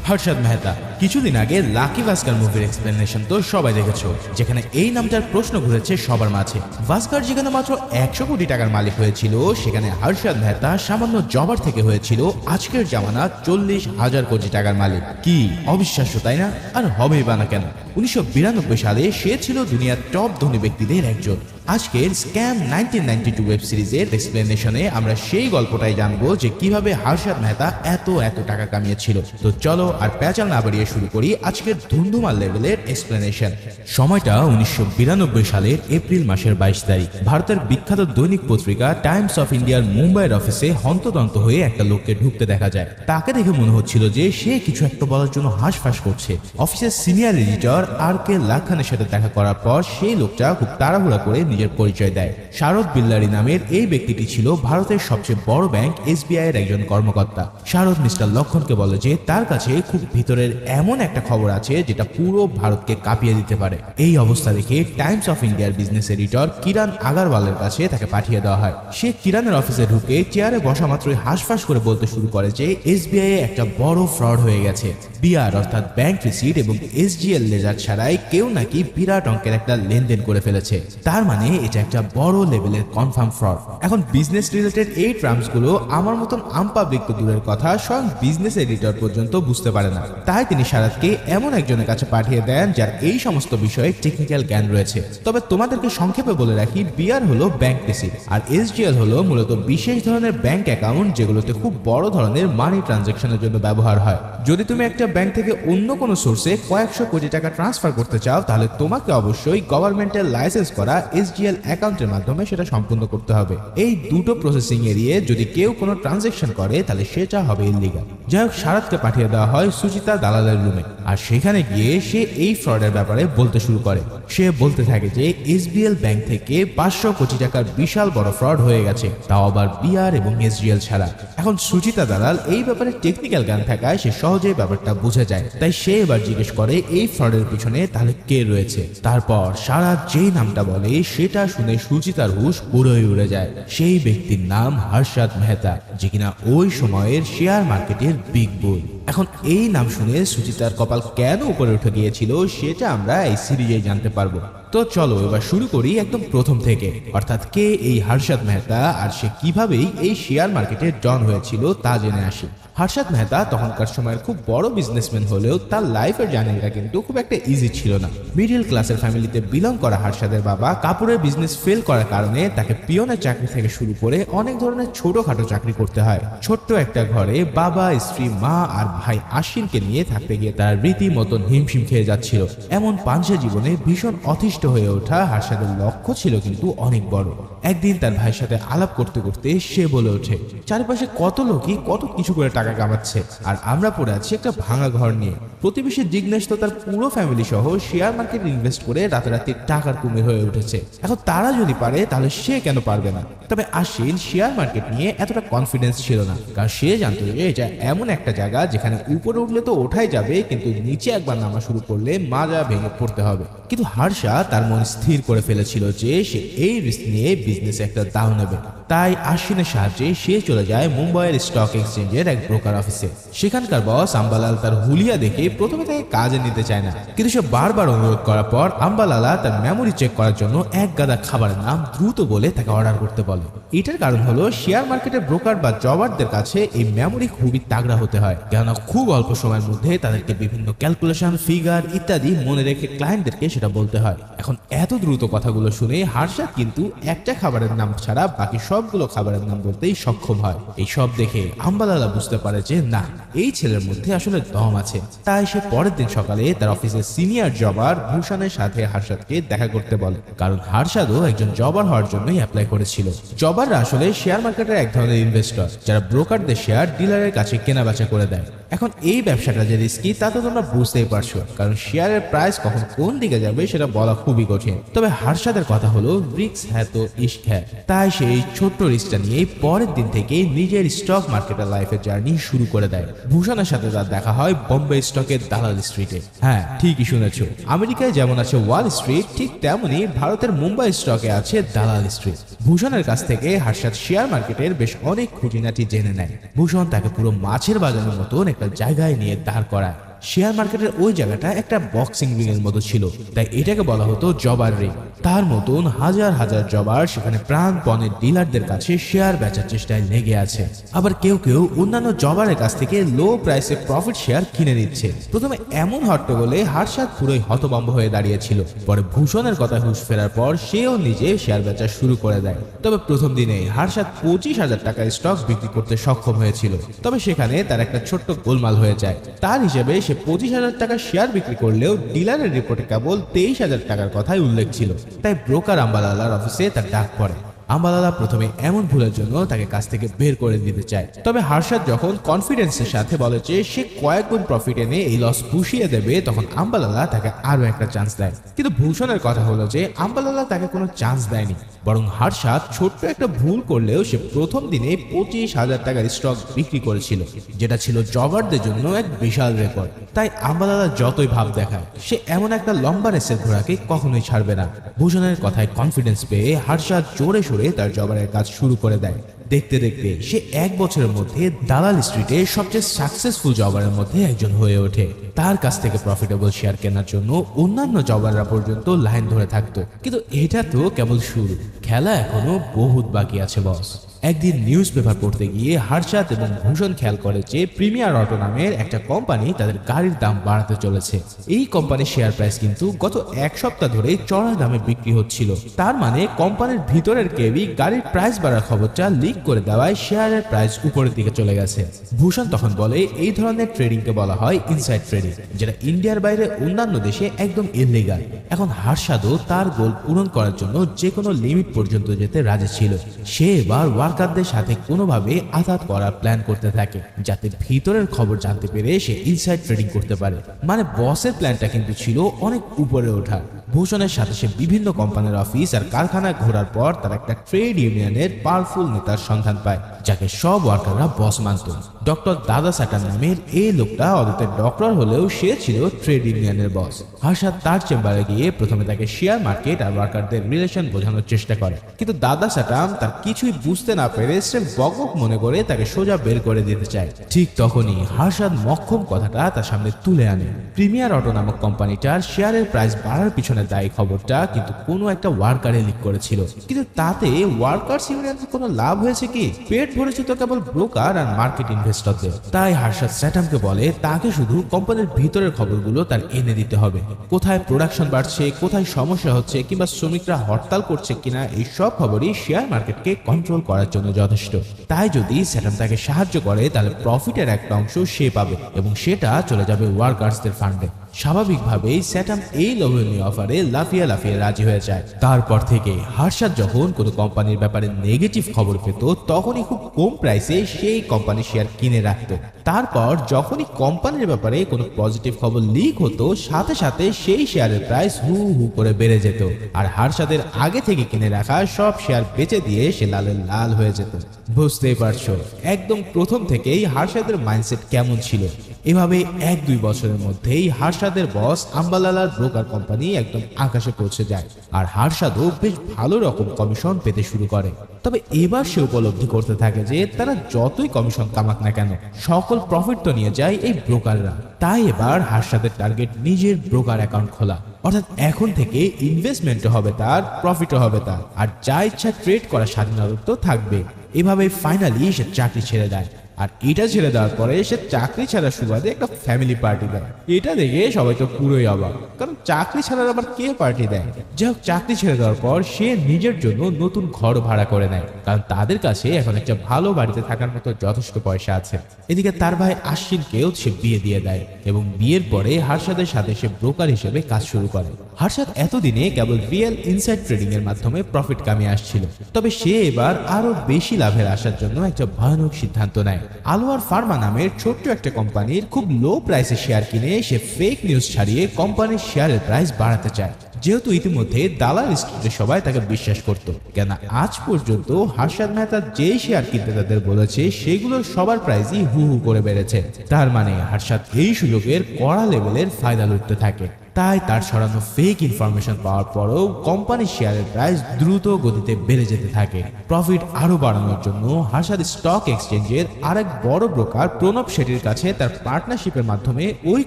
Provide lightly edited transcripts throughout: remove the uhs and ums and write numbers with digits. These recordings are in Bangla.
হর্ষদ মেহতা। কিছুদিন আগে লাকি ভাস্কর মুভির এক্সপ্লেনেশন তো সবাই দেখেছো, যেখানে এই নামটার প্রশ্ন ঘুরেছে সবার মাঝে। ভাস্কর যেখানে মাত্র 100 কোটি টাকার মালিক হয়েছিল, সেখানে হর্ষদ মেহতা সামান্য জবার থেকে হয়েছিল আজকের জামানা 40,000 কোটি টাকার মালিক। কি অবিশ্বাস্য, তাই না? আর হবেই বা না কেন? 1992 সালে সে ছিল দুনিয়ার টপ ধনী ব্যক্তিদের একজন। আজকের স্ক্যাম 1992 ওয়েব সিরিজের এক্সপ্লেনেশনে আমরা সেই গল্পটাই জানবো যে কিভাবে হর্ষদ মেহতা এত টাকা কামিয়েছিল। তো চলো আর প্যাচাল না বাড়িয়ে শুরু করি আজকের ধুমধুমার লেভেলের এক্সপ্লেনেশন। সময়টা 1992 সালের এপ্রিল মাসের 22 তারিখ। ভারতের বিখ্যাত দৈনিক পত্রিকা টাইমস অফ ইন্ডিয়ার মুম্বাইয়ের অফিসে হন্তদন্ত হয়ে একটা লোককে ঢুকতে দেখা যায়। তাকে দেখে মনে হচ্ছিল যে সে কিছু একটা বলার জন্য হাঁসফাঁস করছে। অফিসের সিনিয়র এডিটর আর.কে লাখানের সাথে দেখা করার পর সেই লোকটা খুব তাড়াহুড়া করে নিজের পরিচয় দেয়। শারদ বিল্লারি নামের এই ব্যক্তিটি ছিল ভারতের সবচেয়ে বড় ব্যাংক এসবিআই এর একজন কর্মকর্তা। শারদ মিস্টার লক্ষণকে বলে যে তার কাছে খুব ভিতরের এমন একটা খবর আছে যেটা পুরো ভারতকে কাঁপিয়ে দিতে পারে। এই অবস্থা দেখে টাইমস অফ ইন্ডিয়ার বিজনেস এডিটর কিরণ আগারওয়ালের কাছে তাকে পাঠিয়ে দেওয়া হয়। সে কিরণের অফিসে ঢুকে চেয়ারে বসা মাত্রই হাঁসফাঁস করে বলতে শুরু করে যে এসবিআই এ একটা বড় ফ্রড হয়ে গেছে। বিআর অর্থাৎ ব্যাংক রিসিট এবং এসজিএল লেজার ছাড়াই কেউ নাকি বিরাট অঙ্কের একটা লেনদেন করে ফেলেছে। তার মানে এটা একটা বড় লেভেলের কনফার্ম ফ্রড। এখন বিজনেস রিলেটেড এই টার্মস গুলো আমার মতন আম পাবলিক তো দূরের কথা, স্বয়ং বিজনেস এডিটর পর্যন্ত বুঝতে পারে না। তাই তিনি শারদকে এমন একজনের কাছে পাঠিয়ে দেন যার এই সমস্ত বিষয়ে টেকনিক্যাল জ্ঞান রয়েছে। তবে তোমাদেরকে সংক্ষেপে বলে রাখি, বিআর হলো ব্যাংক রিসিট আর এসজিএল হলো মূলত বিশেষ ধরনের ব্যাংক অ্যাকাউন্ট যেগুলোতে খুব বড় ধরনের মানি ট্রানজাকশনের জন্য ব্যবহার হয়। যদি তুমি একটা ব্যাংক থেকে অন্য কোনো সোর্সে কয়েকশো কোটি টাকা ট্রান্সফার করতে চাও, তাহলে তোমাকে অবশ্যই গভর্নমেন্টের লাইসেন্স করা এসজিএল অ্যাকাউন্টের মাধ্যমে সেটা সম্পূর্ণ করতে হবে। এই দুটো প্রসেসিং এরিয়ে যদি কেউ কোনো ট্রানজাকশন করে তাহলে সেটা হবে ইলিগাল। যাই হোক, শারদকে পাঠিয়ে দেওয়া হয় সুচিতা দালালের রুমে। আর সেখানে গিয়ে সে এই ফ্রডের ব্যাপারে বলতে শুরু করে। সে বলতে থাকে যে এসবিএল ব্যাংক থেকে 500 কোটি টাকার বিশাল বড় ফ্রড হয়ে গেছে, তাও আবার বিআর এবং এসজিএল ছাড়া। এখন সুচিতা দালাল এই ব্যাপারে টেকনিক্যাল জ্ঞান থাকায় সে সহজেই ব্যাপারটা বুঝে যায়। তাই সে এবার জিজ্ঞেস করে এই ফ্রডের পিছনে তাহলে কে রয়েছে। তারপর শারদ যেই নামটা বলে সেটা শুনে সুচিতার হুঁশ পুরোই উড়ে যায়। সেই ব্যক্তির নাম হর্ষদ মেহতা, যে কিনা ওই সময়ের শেয়ার মার্কেটের বিগ বুল। এখন এই নাম শুনে সুচিতার কপাল কেন উপরে উঠে গিয়েছিল সেটা আমরা এই সিরিজে জানতে পারবো। তো চলো এবার শুরু করি একদম প্রথম থেকে, অর্থাৎ কে এই হর্ষদ মেহতা আর সে কিভাবেই এই শেয়ার মার্কেটে ডন হয়েছিল তা জেনে আসি। হর্ষদ মেহতা তখনকার সময়ের খুব বড় বিজনেসম্যান হলেও তার লাইফের জার্নিটা কিন্তু খুব একটা ইজি ছিল না। মিডল ক্লাসের ফ্যামিলিতে বিলং করা হর্ষদের বাবা কাপড়ের বিজনেস ফেল করার কারণে তাকে পিয়নের চাকরি থেকে শুরু করে অনেক ধরনের ছোটখাটো চাকরি করতে হয়। ছোট্ট একটা ঘরে বাবা, স্ত্রী, মা আর ভাই আশ্বিনকে নিয়ে থাকতে গিয়ে তার রীতিমতন হিমশিম খেয়ে যাচ্ছিল। এমন পাঞ্চা জীবনে ভীষণ অতিষ্ঠ হয়ে ওঠা হর্ষদের লক্ষ্য ছিল কিন্তু অনেক বড়। একদিন তার ভাইয়ের সাথে আলাপ করতে করতে সে বলে ওঠে, চারপাশে কত লোকই কত কিছু করে টাকা কামাচ্ছে আর আমরা পড়ে আছি একটা ভাঙা ঘর নিয়ে। প্রতিবেশী জিজ্ঞেস তো তার পুরো ফ্যামিলি সহ শেয়ার মার্কেটে ইনভেস্ট করে রাতারাতি টাকার কুমির হয়ে উঠেছে। এখন তারা যদি পারে তাহলে সে কেন পারবে না? তবে আশ্বিন শেয়ার মার্কেট নিয়ে এতটা কনফিডেন্স ছিল না, কারণ সে জানতো যে এটা এমন একটা জায়গা যেখানে উপরে উঠলে তো ওঠাই যাবে, কিন্তু নিচে একবার নামা শুরু করলে মাজা ভেঙে পড়তে হবে। কিন্তু হর্ষা তার মন স্থির করে ফেলেছিল যে সে এই রিস্ক নিয়ে বিজনেসে একটা দাও নেবে। তাই আশ্বিনের সাহায্যে সে চলে যায় মুম্বাইয়ের স্টক এক্সচেঞ্জের এক ব্রোকার অফিসে। সেখানকার বস আম্বালাল তার হুলিয়া দেখে প্রথমে তাকে কাজে নিতে চায় না, কিন্তু সে বারবার অনুরোধ করার পর আম্বালালা তার মেমোরি চেক করার জন্য এক গাদা খাবারের নাম দ্রুত বলে তাকে অর্ডার করতে বলে। এটার কারণ হলো শেয়ার মার্কেটের ব্রোকার বা জবারদের কাছে এই মেমোরি খুবই তাগড়া হতে হয়, কেননা খুব অল্প সময়ের মধ্যে তাদেরকে বিভিন্ন ক্যালকুলেশন, ফিগার ইত্যাদি মনে রেখে ক্লায়েন্টদেরকে সেটা বলতে হয়। এখন এত দ্রুত কথাগুলো শুনে হর্ষদ কিন্তু একটা খাবারের নাম ছাড়া বাকি সবগুলো খাবারের নাম বলতেই সক্ষম হয়। এই সব দেখে আম্বালালা বুঝতে পারে যে না, এই ছেলের মধ্যে আসলে দম আছে। তাই সে পরের দিন সকালে তার অফিসের সিনিয়র জবার ভূষণের সাথে হর্ষদকে দেখা করতে বলে, কারণ হর্ষদও একজন জবার হওয়ার জন্যই অ্যাপ্লাই করেছিল। জবাররা আসলে শেয়ার মার্কেটের এক ধরনের ইনভেস্টর যারা ব্রোকারদের শেয়ার ডিলারের কাছে কেনাবেচা করে দেয়। এখন এই ব্যবসাটা যে রিস্কি তা তো তোমরা বুঝতেই পারছো, কারণ শেয়ারের প্রাইস কখন কোন দিকে যাবে সেটা বলা খুবই কঠিন। তবে হর্ষদের কথা হলো রিস্ক হ্যাঁ তো খেয়। তাই সেই ছোট্ট রিস্কটা নিয়ে পরের দিন থেকে নিজের স্টক মার্কেটের লাইফের জার্নি শুরু করে দেয়। ভূষণের সাথে তার দেখা হয় বোম্বে স্টকের দালাল স্ট্রিটে। হ্যাঁ, ঠিকই শুনেছো, আমেরিকায় যেমন আছে ওয়াল স্ট্রিট, ঠিক তেমনি ভারতের মুম্বাই স্টকে আছে দালাল স্ট্রিট। ভূষণের কাছ থেকে হার্ষাদ শেয়ার মার্কেটের বেশ অনেক খুঁটিনাটি জেনে নেয়। ভূষণ তাকে পুরো মাছের বাজারের মতন একটা জায়গায় নিয়ে দাঁড় করায়। শেয়ার মার্কেটের ওই জায়গাটা একটা বক্সিং রিং এর মতো ছিল, তাই এটাকে বলা হতো জবার রিং। তার মতন হাজার হাজার জবার সেখানে প্রাণপণের ডিলারদের কাছে শেয়ার বেচার চেষ্টায় লেগে আছে। আবার কেউ কেউ অন্যান্য জবারের কাছ থেকে লো প্রাইসে প্রফিট শেয়ার কিনে নিচ্ছে। প্রথমে এমন হট্টগোলে হার্ষাদ পুরোই হতভম্ব হয়ে দাঁড়িয়েছিল। পরে ভূষণের কথা হুঁশ ফেরার পর সেও নিজে শেয়ার বেচা শুরু করে দেয়। তবে প্রথম দিনে হার্ষাদ 25,000 টাকার স্টক বিক্রি করতে সক্ষম হয়েছিল। তবে সেখানে তার একটা ছোট্ট গোলমাল হয়ে যায়। তার হিসেবে সে 25,000 টাকার শেয়ার বিক্রি করলেও ডিলারের রিপোর্টে কেবল 23,000 টাকার কথাই উল্লেখ ছিল। তাই ব্রোকার আম্বালালার অফিসে তার ডাক পড়ে। আম্বালালা প্রথমে এমন ভুলের জন্য তাকে কাছ থেকে বের করে দিতে চায়। তবে হার্ষাদ যখন কনফিডেন্সের সাথে বলে যে সে কয়েক গুণ প্রফিট এনে এই লস পুষিয়ে দেবে, তখন আম্বালালা তাকে আরো একটা চান্স দেয়। কিন্তু ভূষণের কথা হলো যে আম্বালালা তাকে কোনো চান্স দেয়নি, বরং হার্ষাদ ছোট্ট একটা ভুল করলেও সে প্রথম দিনে 25,000 টাকার স্টক বিক্রি করেছিল, যেটা ছিল জবারদের জন্য এক বিশাল রেকর্ড। তাই আম্বালালা যতই ভাব দেখায়, সে এমন একটা লম্বা রেসের ঘোড়াকে কখনোই ছাড়বে না। ভূষণের কথায় কনফিডেন্স পেয়ে হার্ষাদ জোরে সোরে তার জবারের কাজ শুরু করে দেয়। দেখতে দেখতে সে 1 বছরের মধ্যে দালাল স্ট্রিটে সবচেয়ে সাকসেসফুল জবারের মধ্যে একজন হয়ে ওঠে। তার কাছ থেকে প্রফিটেবল শেয়ার কেনার জন্য অন্যান্য জবাররা পর্যন্ত লাইন ধরে থাকতো। কিন্তু এটা তো কেবল শুরু, খেলা এখনো বহুত বাকি আছে বস। একদিন নিউজ পেপার পড়তে গিয়ে হার্ষাদ এবং ভূষণ খেয়াল করে যে প্রিমিয়ার অটো নামের একটা কোম্পানি তাদের গাড়ির দাম বাড়াতে চলেছে। এই কোম্পানির শেয়ার প্রাইস কিন্তু গত 1 সপ্তাহ ধরে চড়া দামে বিক্রি হচ্ছিল। তার মানে কোম্পানির ভিতরের কেউই গাড়ির প্রাইস বাড়ার খবরটা লিক করে দেওয়ায় শেয়ারের প্রাইস উপরের দিকে চলে গেছে। ভূষণ তখন বলে এই ধরনের ট্রেডিংকে বলা হয় ইনসাইড ট্রেডিং, যেটা ইন্ডিয়ার বাইরে অন্যান্য দেশে একদম ইললিগাল। এখন হার্ষাদও তার গোল পূরণ করার জন্য যে কোনো লিমিট পর্যন্ত যেতে রাজি ছিল। সে এবার ওয়ার্কারদের সাথে কোনোভাবে আঘাত করার প্ল্যান করতে থাকে, যাতে ভিতরের খবর জানতে পেরে সে ইনসাইড ট্রেডিং করতে পারে। মানে বসের প্ল্যানটা কিন্তু ছিল অনেক উপরে ওঠা। ভূষণের সাথে সে বিভিন্ন কোম্পানির অফিস আর কারখানায় ঘোরার পর তার একটা ট্রেড ইউনিয়নের পাওয়ারফুল নেতার সন্ধান পায়, যাকে সব ওয়ার্কাররা বস মানত। ডক্টর দাদা স্যাটার নামের এই লোকটা অদিতের ডক্টর হলেও সে ছিল ট্রেড ইউনিয়নের বস। হার্ষাদ তার চেম্বারে গিয়ে প্রথমে তাকে শেয়ার মার্কেট আর ওয়ার্কারদের রিলেশন বোঝানোর চেষ্টা করে, কিন্তু দাদা স্যাটাম তার কিছুই বুঝতে না পেরে সে বকবক মনে করে তাকে সোজা বের করে দিতে চায়। ঠিক তখনই হার্ষাদ মক্ষম কথাটা তার সামনে তুলে আনে। প্রিমিয়ার অটো নামক কোম্পানিটার শেয়ারের প্রাইস বাড়ার পিছনে দায়ী খবরটা কিন্তু কোনো একটা ওয়ার্কারে লিক করেছিল, কিন্তু তাতে ওয়ার্কার্স ইউনিয়নের কোনো লাভ হয়েছে কি? পেট ভরেছে তো কেবল ব্রোকার আর মার্কেট ইনভেস্টরদের। তাই হার্ষাদ স্যাটামকে বলে তাকে শুধু কোম্পানির ভিতরের খবরগুলো তার এনে দিতে হবে। কোথায় প্রোডাকশন বাড়ছে, কোথায় সমস্যা হচ্ছে, কিংবা শ্রমিকরা হরতাল করছে কিনা, এই সব খবরই শেয়ার মার্কেটকে কন্ট্রোল করার জন্য যথেষ্ট। তাই যদি স্যাটাম তাকে সাহায্য করে, তাহলে প্রফিটের একটা অংশ সে পাবে এবং সেটা চলে যাবে ওয়ার্কার্সদের ফান্ডে। স্বাভাবিকভাবেই স্যাটাম এই লোভনীয় অফারে লাফিয়ে লাফিয়ে রাজি হয়ে যায়। তারপর থেকে হার্ষাদ যখন কোনো কোম্পানির ব্যাপারে নেগেটিভ খবর পেত, তখনই খুব কম প্রাইসে সেই কোম্পানির শেয়ার কিনে রাখত। তারপর যখনই কোম্পানির ব্যাপারে কোনো পজিটিভ খবর লিক হতো, সাথে সাথে সেই শেয়ারের প্রাইস হু হু করে বেড়ে যেত। আর হার্ষাদের আগে থেকে কিনে রাখা সব শেয়ার বেচে দিয়ে সে লালের লাল হয়ে যেত। বুঝতেই পারছো একদম প্রথম থেকেই হার্ষাদের মাইন্ডসেট কেমন ছিল। এভাবে 1-2 বছরের মধ্যেই হার্ষাদের বস আম্বালালার ব্রোকার কোম্পানি একদম আকাশে পৌঁছে যায়, আর হার্ষাদও বেশ ভালো রকম কমিশন পেতে শুরু করে। তবে এবার সে উপলব্ধি করতে থাকে যে তারা যতই কমিশন কামাক না কেন, সকল প্রফিট তো নিয়ে যায় এই ব্রোকাররা। তাই এবার হার্ষাদের টার্গেট নিজের ব্রোকার অ্যাকাউন্ট খোলা, অর্থাৎ এখন থেকে ইনভেস্টমেন্টও হবে তার, প্রফিটও হবে তার, আর যা ইচ্ছা ট্রেড করার স্বাধীনতা তো থাকবে। এভাবে ফাইনালি সে চাকরি ছেড়ে দেয়। আর এটা ছেড়ে দেওয়ার পরে সে চাকরি ছাড়ার সুবাদে একটা ফ্যামিলি পার্টি দেয়। এটা দেখে সবাই তো পুরোই অবাক, কারণ চাকরি ছাড়ার আবার কে পার্টি দেয়? যাই হোক, চাকরি ছেড়ে দেওয়ার পর সে নিজের জন্য নতুন ঘর ভাড়া করে নেয়, কারণ তাদের কাছে এখন একটা ভালো বাড়িতে থাকার মতো যথেষ্ট পয়সা আছে। এদিকে তার ভাই আশ্বিনকেও সে বিয়ে দিয়ে দেয় এবং বিয়ের পরে হার্ষাদের সাথে সে ব্রোকার হিসেবে কাজ শুরু করে। হার্ষাদ এতদিনে কেবল রিয়েল ইনসাইড ট্রেডিং এর মাধ্যমে প্রফিট কামিয়ে আসছিল, তবে সে এবার আরো বেশি লাভের আসার জন্য একটা ভয়ানক সিদ্ধান্ত নেয়। আলোয়ার ফার্মা নামের ছোট্ট একটা কোম্পানির খুব লো প্রাইসে শেয়ার কিনে সে ফেক নিউজ ছাড়িয়ে কোম্পানির শেয়ারের প্রাইস বাড়াতে চায়, যেহেতু ইতিমধ্যে দালাল স্ট্রিটের সবাই তাকে বিশ্বাস করত, কেন আজ পর্যন্ত হার্ষাদ মেহতা যেই শেয়ার কিনতে তাদের বলেছে সেগুলোর সবার প্রাইসই হু হু করে বেড়েছে। তার মানে হার্ষাদ এই সুযোগের কড়া লেভেলের ফায়দা লুটতে থাকে। তাই তার ছড়ানো ফেক ইনফরমেশন পাওয়ার পরেও কোম্পানির শেয়ারের প্রাইস দ্রুত গতিতে বেড়ে যেতে থাকে। প্রফিট আরো বাড়ানোর জন্য হার্ষাদ স্টক এক্সচেঞ্জের আরেক বড় ব্রোকার প্রণব শেঠির কাছে তার পার্টনারশিপের মাধ্যমে ওই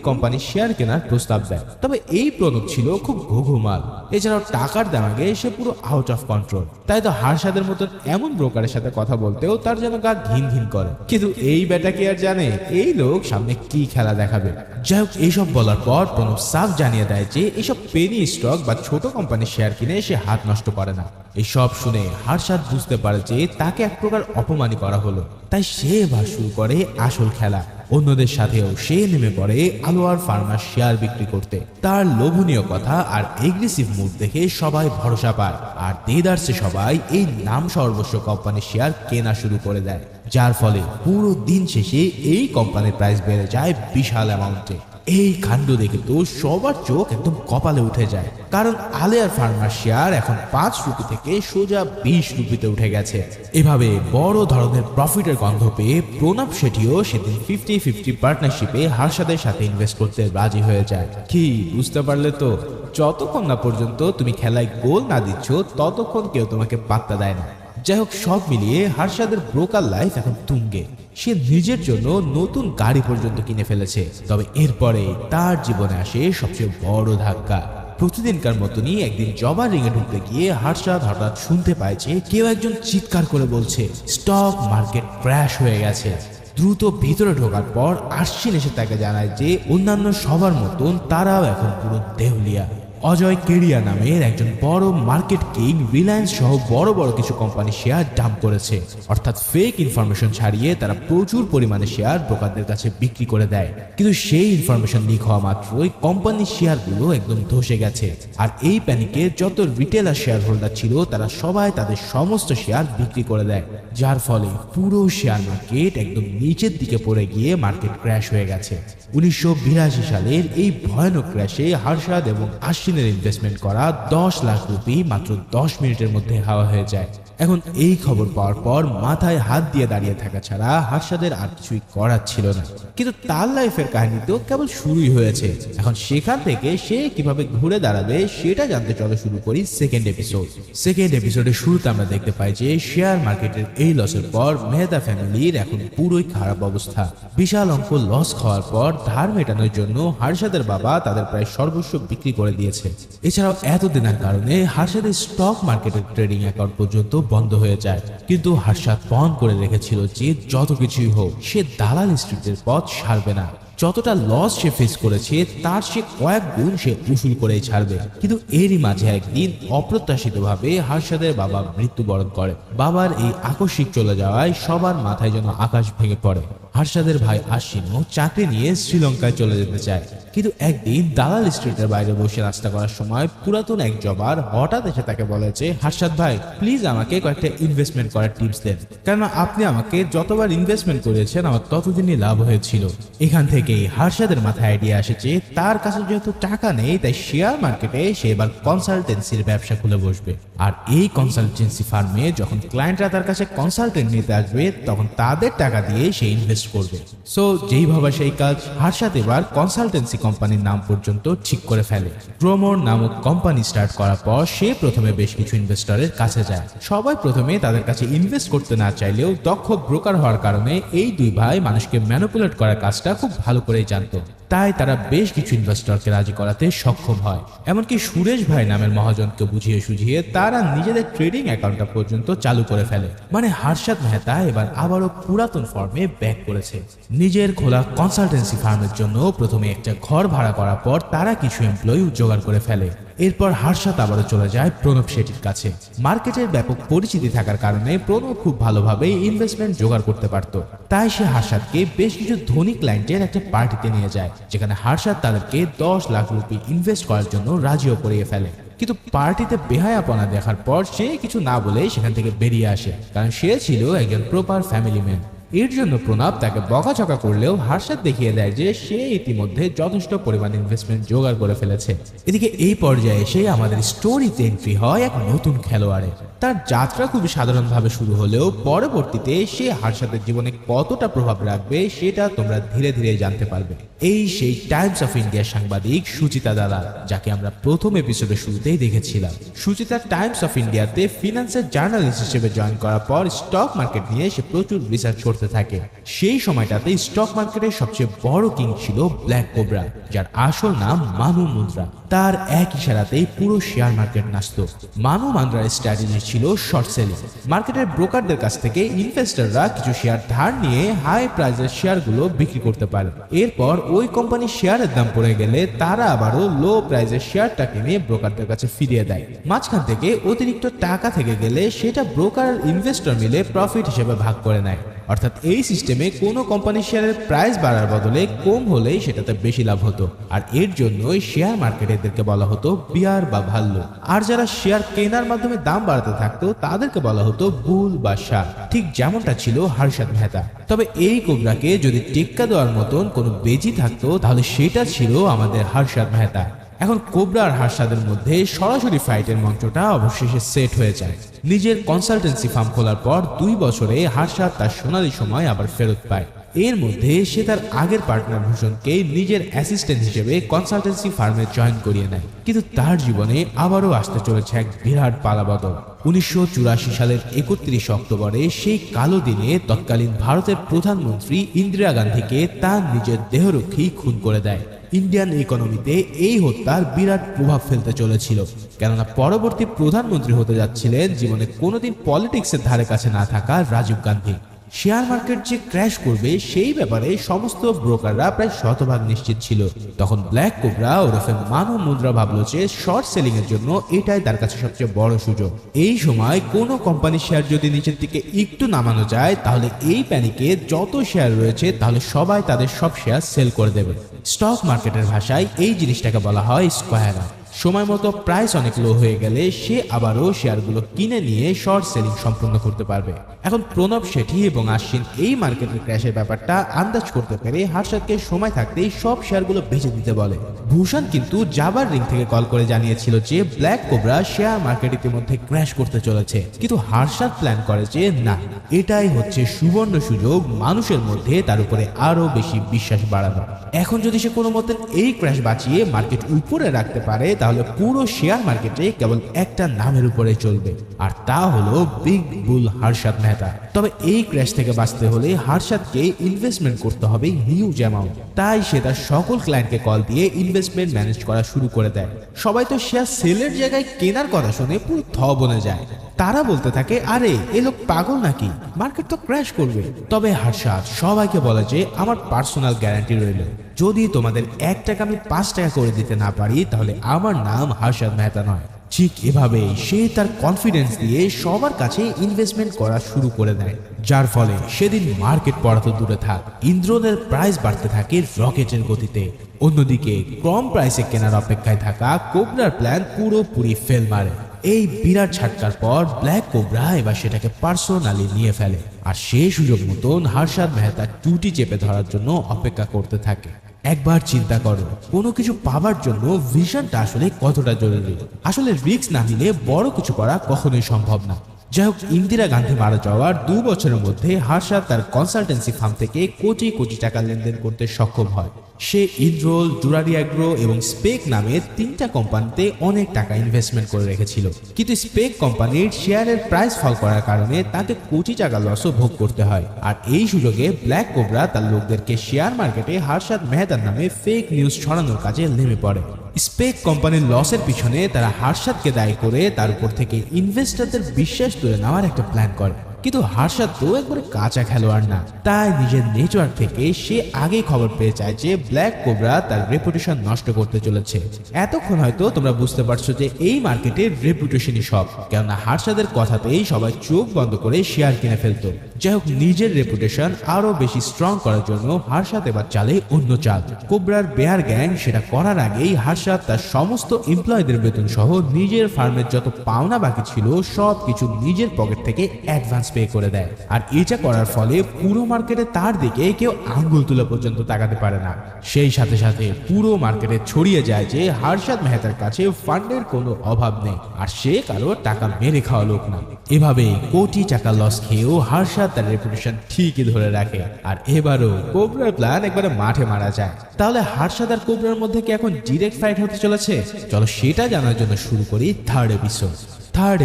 কোম্পানির শেয়ার কেনার প্রস্তাব দেয়। তবে এই প্রণব ছিল খুব ঘুঘুমাল, এছাড়াও টাকার দামাগে সে পুরো আউট অফ কন্ট্রোল। তাই তো হার্ষাদের মতন এমন ব্রোকারের সাথে কথা বলতেও তার যেন গা ঘিন ঘিন করে। কিন্তু এই বেটা কি আর জানে এই লোক সামনে কি খেলা দেখাবে। যাই হোক, এইসব বলার পর প্রণব সাফ জানিয়ে দেয় যে এইসব পেনি স্টক বা ছোট কোম্পানির শেয়ার কিনে সে হাত নষ্ট করে না। এইসব শুনে হার্ষাদ বুঝতে পারে যে তাকে এক প্রকার অপমানই করা হলো। তাই সে এবার শুরু করে আসল খেলা। অন্যদের সাথেও সে নেমে পড়ে আলোয়ার ফার্মার শেয়ার বিক্রি করতে। তার লোভনীয় কথা আর এগ্রেসিভ মুড দেখে সবাই ভরসা পায়, আর দেদারসে সবাই এই নাম সর্বস্ব কোম্পানির শেয়ার কেনা শুরু করে দেয়, যার ফলে পুরো দিন শেষে এই কোম্পানির প্রাইস বেড়ে যায় বিশাল অ্যামাউন্টে। এই কাণ্ড দেখে তো সবার চোখ একদম কপালে উঠে যায়, কারণ আলিয়ার ফার্মার শেয়ার এখন 5 রুপি থেকে সোজা 20 রুপিতে উঠে গেছে। এভাবে বড় ধরনের প্রফিটের গন্ধ পেয়ে প্রণব শেঠিও সেদিন 50-50 পার্টনারশিপে হার্ষাদের সাথে ইনভেস্ট করতে রাজি হয়ে যায়। কি বুঝতে পারলে তো, যতক্ষণ না পর্যন্ত তুমি খেলায় গোল না দিচ্ছ ততক্ষণ কেউ তোমাকে পাত্তা দেয় না। যাই হোক, সব মিলিয়ে হার্ষাদের ব্রোকার লাইফ এখন তুঙ্গে। সে নিজের জন্য নতুন গাড়ি পর্যন্ত কিনে ফেলেছে। তবে এরপরে তার জীবনে আসে সবচেয়ে বড় ধাক্কা। প্রতিদিনকার মতনই একদিন জবার রিংয়ে ঢুকতে গিয়ে হার্ষাদ হঠাৎ শুনতে পায় যে কেউ একজন চিৎকার করে বলছে স্টক মার্কেট ক্র্যাশ হয়ে গেছে। দ্রুত ভিতরে ঢোকার পর আশ্বিন এসে তাকে জানায় যে অন্যান্য সবার মতন তারাও এখন পুরো দেউলিয়া। অজয় কেরিয়া নামের একজন বড় মার্কেট কিং রিলায়েন্স সহ বড় বড় কিছু কোম্পানির শেয়ার ডাম্প করেছে, অর্থাৎ ফেক ইনফরমেশন ছাড়িয়ে তারা প্রচুর পরিমাণে শেয়ার ব্রোকারদের কাছে বিক্রি করে দেয়। কিন্তু সেই ইনফরমেশন লিক হওয়া মাত্রই কোম্পানির শেয়ারগুলো একদম ধসে গেছে। আর এই প্যানিকে যত রিটেলার শেয়ার হোল্ডার ছিল তারা সবাই তাদের সমস্ত শেয়ার বিক্রি করে দেয়, যার ফলে পুরো শেয়ার মার্কেট একদম নিচের দিকে পড়ে গিয়ে মার্কেট ক্র্যাশ হয়ে গেছে। 1982 সালের এই ভয়ানক ক্র্যাশে হার্ষাদ এবং আশ্বিনের ইনভেস্টমেন্ট করা 10 লাখ রুপি মাত্র 10 মিনিটের মধ্যে হাওয়া হয়ে যায়। এখন এই খবর পাওয়ার পর মাথায় হাত দিয়ে দাঁড়িয়ে থাকা ছাড়া হার্ষাদের আর কিছুই করার ছিল না। কিন্তু তার লাইফের কাহিনী তো কেবল শুরুই হয়েছে। এখন সেখান থেকে সে কিভাবে ঘুরে দাঁড়াবে সেটা জানতে চলো শুরু করি সেকেন্ড এপিসোড। সেকেন্ড এপিসোডের শুরুতে আমরা দেখতে পাই যে শেয়ার মার্কেটের এই লসের পর মেহতা ফ্যামিলির এখন পুরোই খারাপ অবস্থা। বিশাল অঙ্ক লস খাওয়ার পর ধার মেটানোর জন্য হার্ষাদের বাবা তাদের প্রায় সর্বস্ব বিক্রি করে দিয়েছে। এছাড়াও এতদিনের কারণে হার্ষাদের স্টক মার্কেটের ট্রেডিং অ্যাকাউন্ট পর্যন্ত বন্ধ হয়ে যায়। কিন্তু হার্ষাদ পণ করে রেখেছিল যে যত কিছুই হোক সে দালাল স্ট্রিটের পথ ছাড়বে না। যতটা লস সে ফেস করেছে তার সে কয়েক গুণ সে উসুল করেই ছাড়বে। কিন্তু এরই মাঝে একদিন অপ্রত্যাশিতভাবে হার্ষাদের বাবা মৃত্যুবরণ করে। বাবার এই আকস্মিক চলে যাওয়ায় সবার মাথায় যেন আকাশ ভেঙে পড়ে। হার্ষাদের ভাই আশ্বিনও চাকরি নিয়ে শ্রীলঙ্কায় চলে যেতে চায়। কিন্তু একদিন দালাল স্ট্রিটের বাইরে বসে নাস্তা করার সময় পুরাতন এক জবার হঠাৎ এসে তাকে বলে যে হার্ষাদ ভাই, প্লিজ আমাকে কয়েকটা ইনভেস্টমেন্ট করার টিপস দেন, কারণ আপনি আমাকে যতবার ইনভেস্টমেন্ট করেছেন আমার ততদিনই লাভ হয়েছিল। এখান থেকেই হার্ষাদের মাথায় আইডিয়া আসে যে তার কাছে যেহেতু টাকা নেই তাই শেয়ার মার্কেটে সে এবার কনসালটেন্সির ব্যবসা খুলে বসবে। আর এই কনসালটেন্সি ফার্মে যখন ক্লায়েন্টরা তার কাছে কনসালটেন্ট নিতে আসবে তখন তাদের টাকা দিয়ে সে ইনভেস্ট করবে। সো যেই ভাবা সেই কাজ, হার্ষাদ এবার কনসালটেন্সি কোম্পানির নাম পর্যন্ত ঠিক করে ফেলে। গ্রোমোর নামক কোম্পানি স্টার্ট করার পর সে প্রথমে বেশ কিছু ইনভেস্টরের কাছে যায়। সবাই প্রথমে তাদের কাছে ইনভেস্ট করতে না চাইলেও দক্ষ ব্রোকার হওয়ার কারণে এই দুই ভাই মানুষকে ম্যানিপুলেট করার কাজটা খুব ভালো করেই জানতো। তাই তারা বেশ কিছু ইনভেস্টরকে রাজি করাতে সক্ষম হয়। এমনকি সুরেশ ভাই নামের মহাজনকে বুঝিয়ে সুঝিয়ে তারা নিজেদের ট্রেডিং অ্যাকাউন্টটা পর্যন্ত চালু করে ফেলে। মানে হার্ষাদ মেহতা এবার আবারও পুরাতন ফর্মে ব্যাক করেছে। নিজের খোলা কনসালটেন্সি ফার্মের জন্য প্রথমে একটা ঘর ভাড়া করার পর তারা কিছু এমপ্লয়ি জোগাড় করে ফেলে। এরপর হার্ষাদ আবারও চলে যায় প্রণব শেঠির কাছে। মার্কেটের ব্যাপক পরিচিতি থাকার কারণে প্রণব খুব ভালোভাবে ইনভেস্টমেন্ট জোগাড় করতে পারত। তাই সে হার্ষাদকে বেশ কিছু ধনী ক্লায়েন্টের একটা পার্টিতে নিয়ে যায়, যেখানে হার্ষাদ তাদেরকে 10 লাখ রুপি ইনভেস্ট করার জন্য রাজিও করিয়ে ফেলে। কিন্তু পার্টিতে বেহায়াপনা দেখার পর সে কিছু না বলে সেখান থেকে বেরিয়ে আসে, কারণ সে ছিল একজন প্রপার ফ্যামিলি ম্যান। এর জন্য প্রণব তাকে বকাঝকা করলেও হার্ষাদ দেখিয়ে দেয় যে সে ইতিমধ্যে যথেষ্ট পরিমাণ ইনভেস্টমেন্ট জোগাড় করে ফেলেছে। এদিকে এই পর্যায়ে এসে আমাদের স্টোরিতে এন্ট্রি হয় এক নতুন খেলোয়াড়ের। তার যাত্রা খুবই সাধারণভাবে শুরু হলেও পরবর্তীতে সে হার্ষাদের জীবনে কতটা প্রভাব রাখবে সেটা তোমরা ধীরে ধীরে জানতে পারবে। এই সেই টাইমস অফ ইন্ডিয়ার সাংবাদিক সুচিতা দালাল, যাকে আমরা প্রথম এপিসোডের শুরুতেই দেখেছিলাম। সুচিতা টাইমস অফ ইন্ডিয়াতে ফিনান্সের জার্নালিস্ট হিসেবে জয়েন করার পর স্টক মার্কেট নিয়ে সে প্রচুর রিসার্চ করতে থাকে। সেই সময়টাতে স্টক মার্কেটের সবচেয়ে বড় কিং ছিল ব্ল্যাক কোবরা, যার আসল নাম মানু মুন্দ্রা। তার এক ইশারাতেই পুরো শেয়ার মার্কেট নাচত। মানু মুন্দ্রার স্ট্র্যাটেজি ছিল শর্ট সেলিং। মার্কেটের ব্রোকারদের কাছ থেকে ইনভেস্টররা কিছু শেয়ার ধার নিয়ে হাই প্রাইসের শেয়ারগুলো বিক্রি করতে পারে। এরপর ওই কোম্পানির শেয়ারের দাম পড়ে গেলে তারা আবারও লো প্রাইসের শেয়ারটা কিনে ব্রোকারদের কাছে ফিরিয়ে দেয়। মাঝখান থেকে অতিরিক্ত টাকা থেকে গেলে সেটা ব্রোকার আর ইনভেস্টর মিলে প্রফিট হিসেবে ভাগ করে নেয়। অর্থাৎ এই সিস্টেমে কোনো কোম্পানির শেয়ারের প্রাইস বাড়ার বদলে কম হলেই সেটাতে বেশি লাভ হতো। আর এর জন্যই শেয়ার মার্কেটেরদেরকে বলা হতো বিয়ার বা ভাল্লুক। আর যারা শেয়ার কেনার মাধ্যমে দাম বাড়াতে থাকতো তাদেরকে বলা হতো বুল বা ষাঁড়। ঠিক যেমনটা ছিল হর্ষদ মেহতা। তবে এই কোবরাকে যদি টেক্কা দেওয়ার মতন কোনো বেজি থাকতো তাহলে সেটা ছিল আমাদের হর্ষদ মেহতা। এখন কোবরা আর হার্ষাদের মধ্যে সরাসরি ফাইটের মঞ্চটা অবশেষে সেট হয়ে যায়। নিজের কনসালটেন্সি ফার্ম খোলার পর 2 বছরে হার্ষাদ তার সোনালী সময় আবার ফেরত পায়। এর মধ্যে সে তার আগের পার্টনার ভূষণকে নিজের অ্যাসিস্ট্যান্ট হিসেবে কনসালটেন্সি ফার্মে জয়েন করিয়ে নেয়। কিন্তু তার জীবনে আবারও আসতে চলেছে এক বিরাট পালাবদল। 1984 সালের 31 অক্টোবরে সেই কালো দিনে তৎকালীন ভারতের প্রধানমন্ত্রী ইন্দিরা গান্ধীকে তার নিজের দেহরক্ষী খুন করে দেয়। ইন্ডিয়ান ইকোনমিতে এই হত্যার বিরাট প্রভাব ফেলতে চলেছিল, কেননা পরবর্তী প্রধানমন্ত্রী হতে যাচ্ছিলেন জীবনে কোনোদিন পলিটিক্সের ধারে কাছে না থাকা রাজীব গান্ধী। শেয়ার মার্কেট যে ক্র্যাশ করবে সেই ব্যাপারে সমস্ত ব্রোকাররা প্রায় শতভাগ নিশ্চিত ছিল। তখন ব্ল্যাক কোবরা ওরফে মানু মুন্দ্রা ভাবলো যে শর্ট সেলিং এর জন্য এটাই তার কাছে সবচেয়ে বড় সুযোগ। এই সময় কোনো কোম্পানির শেয়ার যদি নিচের দিকে একটু নামানো যায় তাহলে এই প্যানিকে যত শেয়ার রয়েছে তাহলে সবাই তাদের সব শেয়ার সেল করে দেবে। স্টক মার্কেটের ভাষায় এই জিনিসটাকে বলা হয় স্কোয়ার আপ। সময় মতো প্রাইস অনেক লো হয়ে গেলে সে আবারও শেয়ারগুলো কিনে নিয়ে শর্ট সেলিং সম্পূর্ণ করতে পারবে। এখন প্রণব শেঠি এবং আশ্বিন এই মার্কেটের ক্র্যাশের ব্যাপারটা আন্দাজ করতে পেরে হর্ষদকে সময় থাকতেই সব শেয়ারগুলো বেচে দিতে বলে। ভূষণ কিন্তু জাবার রিং থেকে কল করে জানিয়েছিল যে ব্ল্যাক কোবরা শেয়ার মার্কেট ইতিমধ্যে ক্র্যাশ করতে চলেছে, কিন্তু হর্ষদ প্ল্যান করে যে না, এটাই হচ্ছে সুবর্ণ সুযোগ মানুষের মধ্যে তার উপরে আরো বেশি বিশ্বাস বাড়ানো। এখন যদি সে কোনো মতে এই ক্র্যাশ বাঁচিয়ে মার্কেট উপরে রাখতে পারে তাহলে পুরো শেয়ার মার্কেটে কেবল একটা নামের উপরে চলবে, আর তা হলো বিগ বুল হর্ষদ মেহতা। তবে এই ক্র্যাশ থেকে বাঁচতে হলে হর্ষদকে ইনভেস্টমেন্ট করতে হবে হিউজ অ্যামাউন্ট। তাই সে তার সকল ক্লায়েন্টকে কল দিয়ে ইনভেস্টমেন্ট ম্যানেজ করা শুরু করে দেয়। সবাই তো শেয়ার সেলের জায়গায় কেনার কথা শুনে পুরো থ বনে যায়। তারা বলতে থাকে আরে এ লোক পাগল নাকি, মার্কেট তো ক্র্যাশ করবে। তবে হর্ষদ সবাইকে বলে যে আমার পার্সোনাল গ্যারান্টি রইল, যদি তোমাদের 1 টাকা আমি 5 টাকা করে দিতে না পারি তাহলে আমার নাম হর্ষদ মেহতা নয়। ঠিক এভাবেই সে তার কনফিডেন্স দিয়ে সবার কাছে ইনভেস্টমেন্ট করা শুরু করে দেয়, যার ফলে সেদিন মার্কেট পড়া তো দূরে থাক, ইন্দ্রনের প্রাইস বাড়তে থাকে রকেটের গতিতে। অন্যদিকে কম প্রাইসে কেনার অপেক্ষায় থাকা কোবরার প্ল্যান পুরোপুরি ফেল মারে। এই বিরাট ঝাটকার পর ব্ল্যাক কোবরা এবার সেটাকে পার্সোনালি নিয়ে ফেলে, আর সে সুযোগ মতন হর্ষদ মেহতার টুটি চেপে ধরার জন্য অপেক্ষা করতে থাকে। একবার চিন্তা করো, কোনো কিছু পাবার জন্য ভিশনটা আসলে কতটা জরুরি। আসলে রিস্ক না নিলে বড় কিছু করা কখনোই সম্ভব না। যাই হোক, ইন্দিরা গান্ধী মারা যাওয়ার 2 বছরের মধ্যে হর্ষদ তার কনসালটেন্সি ফার্ম থেকে কোটি কোটি টাকা লেনদেন করতে সক্ষম হয়। সে ইন্দ্রোল, জুরারি অ্যাগ্রো এবং স্পেক নামে 3টা কোম্পানিতে অনেক টাকা ইনভেস্টমেন্ট করে রেখেছিল, কিন্তু স্পেক কোম্পানির শেয়ারের প্রাইস ফল করার কারণে তাকে কোটি টাকা লসও ভোগ করতে হয়। আর এই সুযোগে ব্ল্যাক কোবরা তার লোকদেরকে শেয়ার মার্কেটে হর্ষদ মেহতার নামে ফেক নিউজ ছড়ানোর কাজে নেমে পড়ে। স্পেক কোম্পানির লসের পিছনে তারা হর্ষদকে দায়ী করে তার উপর থেকে ইনভেস্টরদের বিশ্বাস তুলে নেওয়ার একটা প্ল্যান করে। কিন্তু হর্ষদ তো একবারে কাঁচা খেলোয়াড় না, তাই নিজের নেটওয়ার্ক থেকে সে আগেই খবর পেয়ে যায় যে ব্ল্যাক কোবরা তার রেপুটেশন নষ্ট করতে চলেছে। এতক্ষণ হয়তো তোমরা বুঝতে পারছো যে এই মার্কেটের রেপুটেশনই সব, কেননা হর্ষদের কথাতেই সবাই চোখ বন্ধ করে শেয়ার কিনে ফেলতো। যাই হোক, নিজের রেপুটেশন আরো বেশি স্ট্রং করার জন্য হর্ষদ এবার চালে অন্য চাল। কোবরার বেয়ার গ্যাং সেটা করার আগেই হর্ষদ তার সমস্ত এমপ্লয়ীদের বেতন সহ নিজের ফার্মের যত পাওনা বাকি ছিল সব কিছু নিজের পকেট থেকে অ্যাডভান্স অ্যাডভান্স পে করে দেয়। আর এটা করার ফলে পুরো মার্কেটে তার দিকে কেউ আঙ্গুল তুলে পর্যন্ত তাকাতে পারে না। সেই সাথে সাথে পুরো মার্কেটে ছড়িয়ে যায় যে হর্ষদ মেহতার কাছে ফান্ডের কোনো অভাব নেই, আর সে কারো টাকা মেরে খাওয়া লোক না। এভাবে কোটি টাকা লস খেয়েও হর্ষদ তার রেপুটেশন ঠিকই ধরে রাখে। আর এবারও কোবরার প্ল্যান একবারে মাঠে মারা যায়। তাহলে হর্ষদ আর কোবরার মধ্যে কি এখন ডিরেক্ট ফাইট হতে চলেছে? চলো সেটা জানার জন্য শুরু করি থার্ড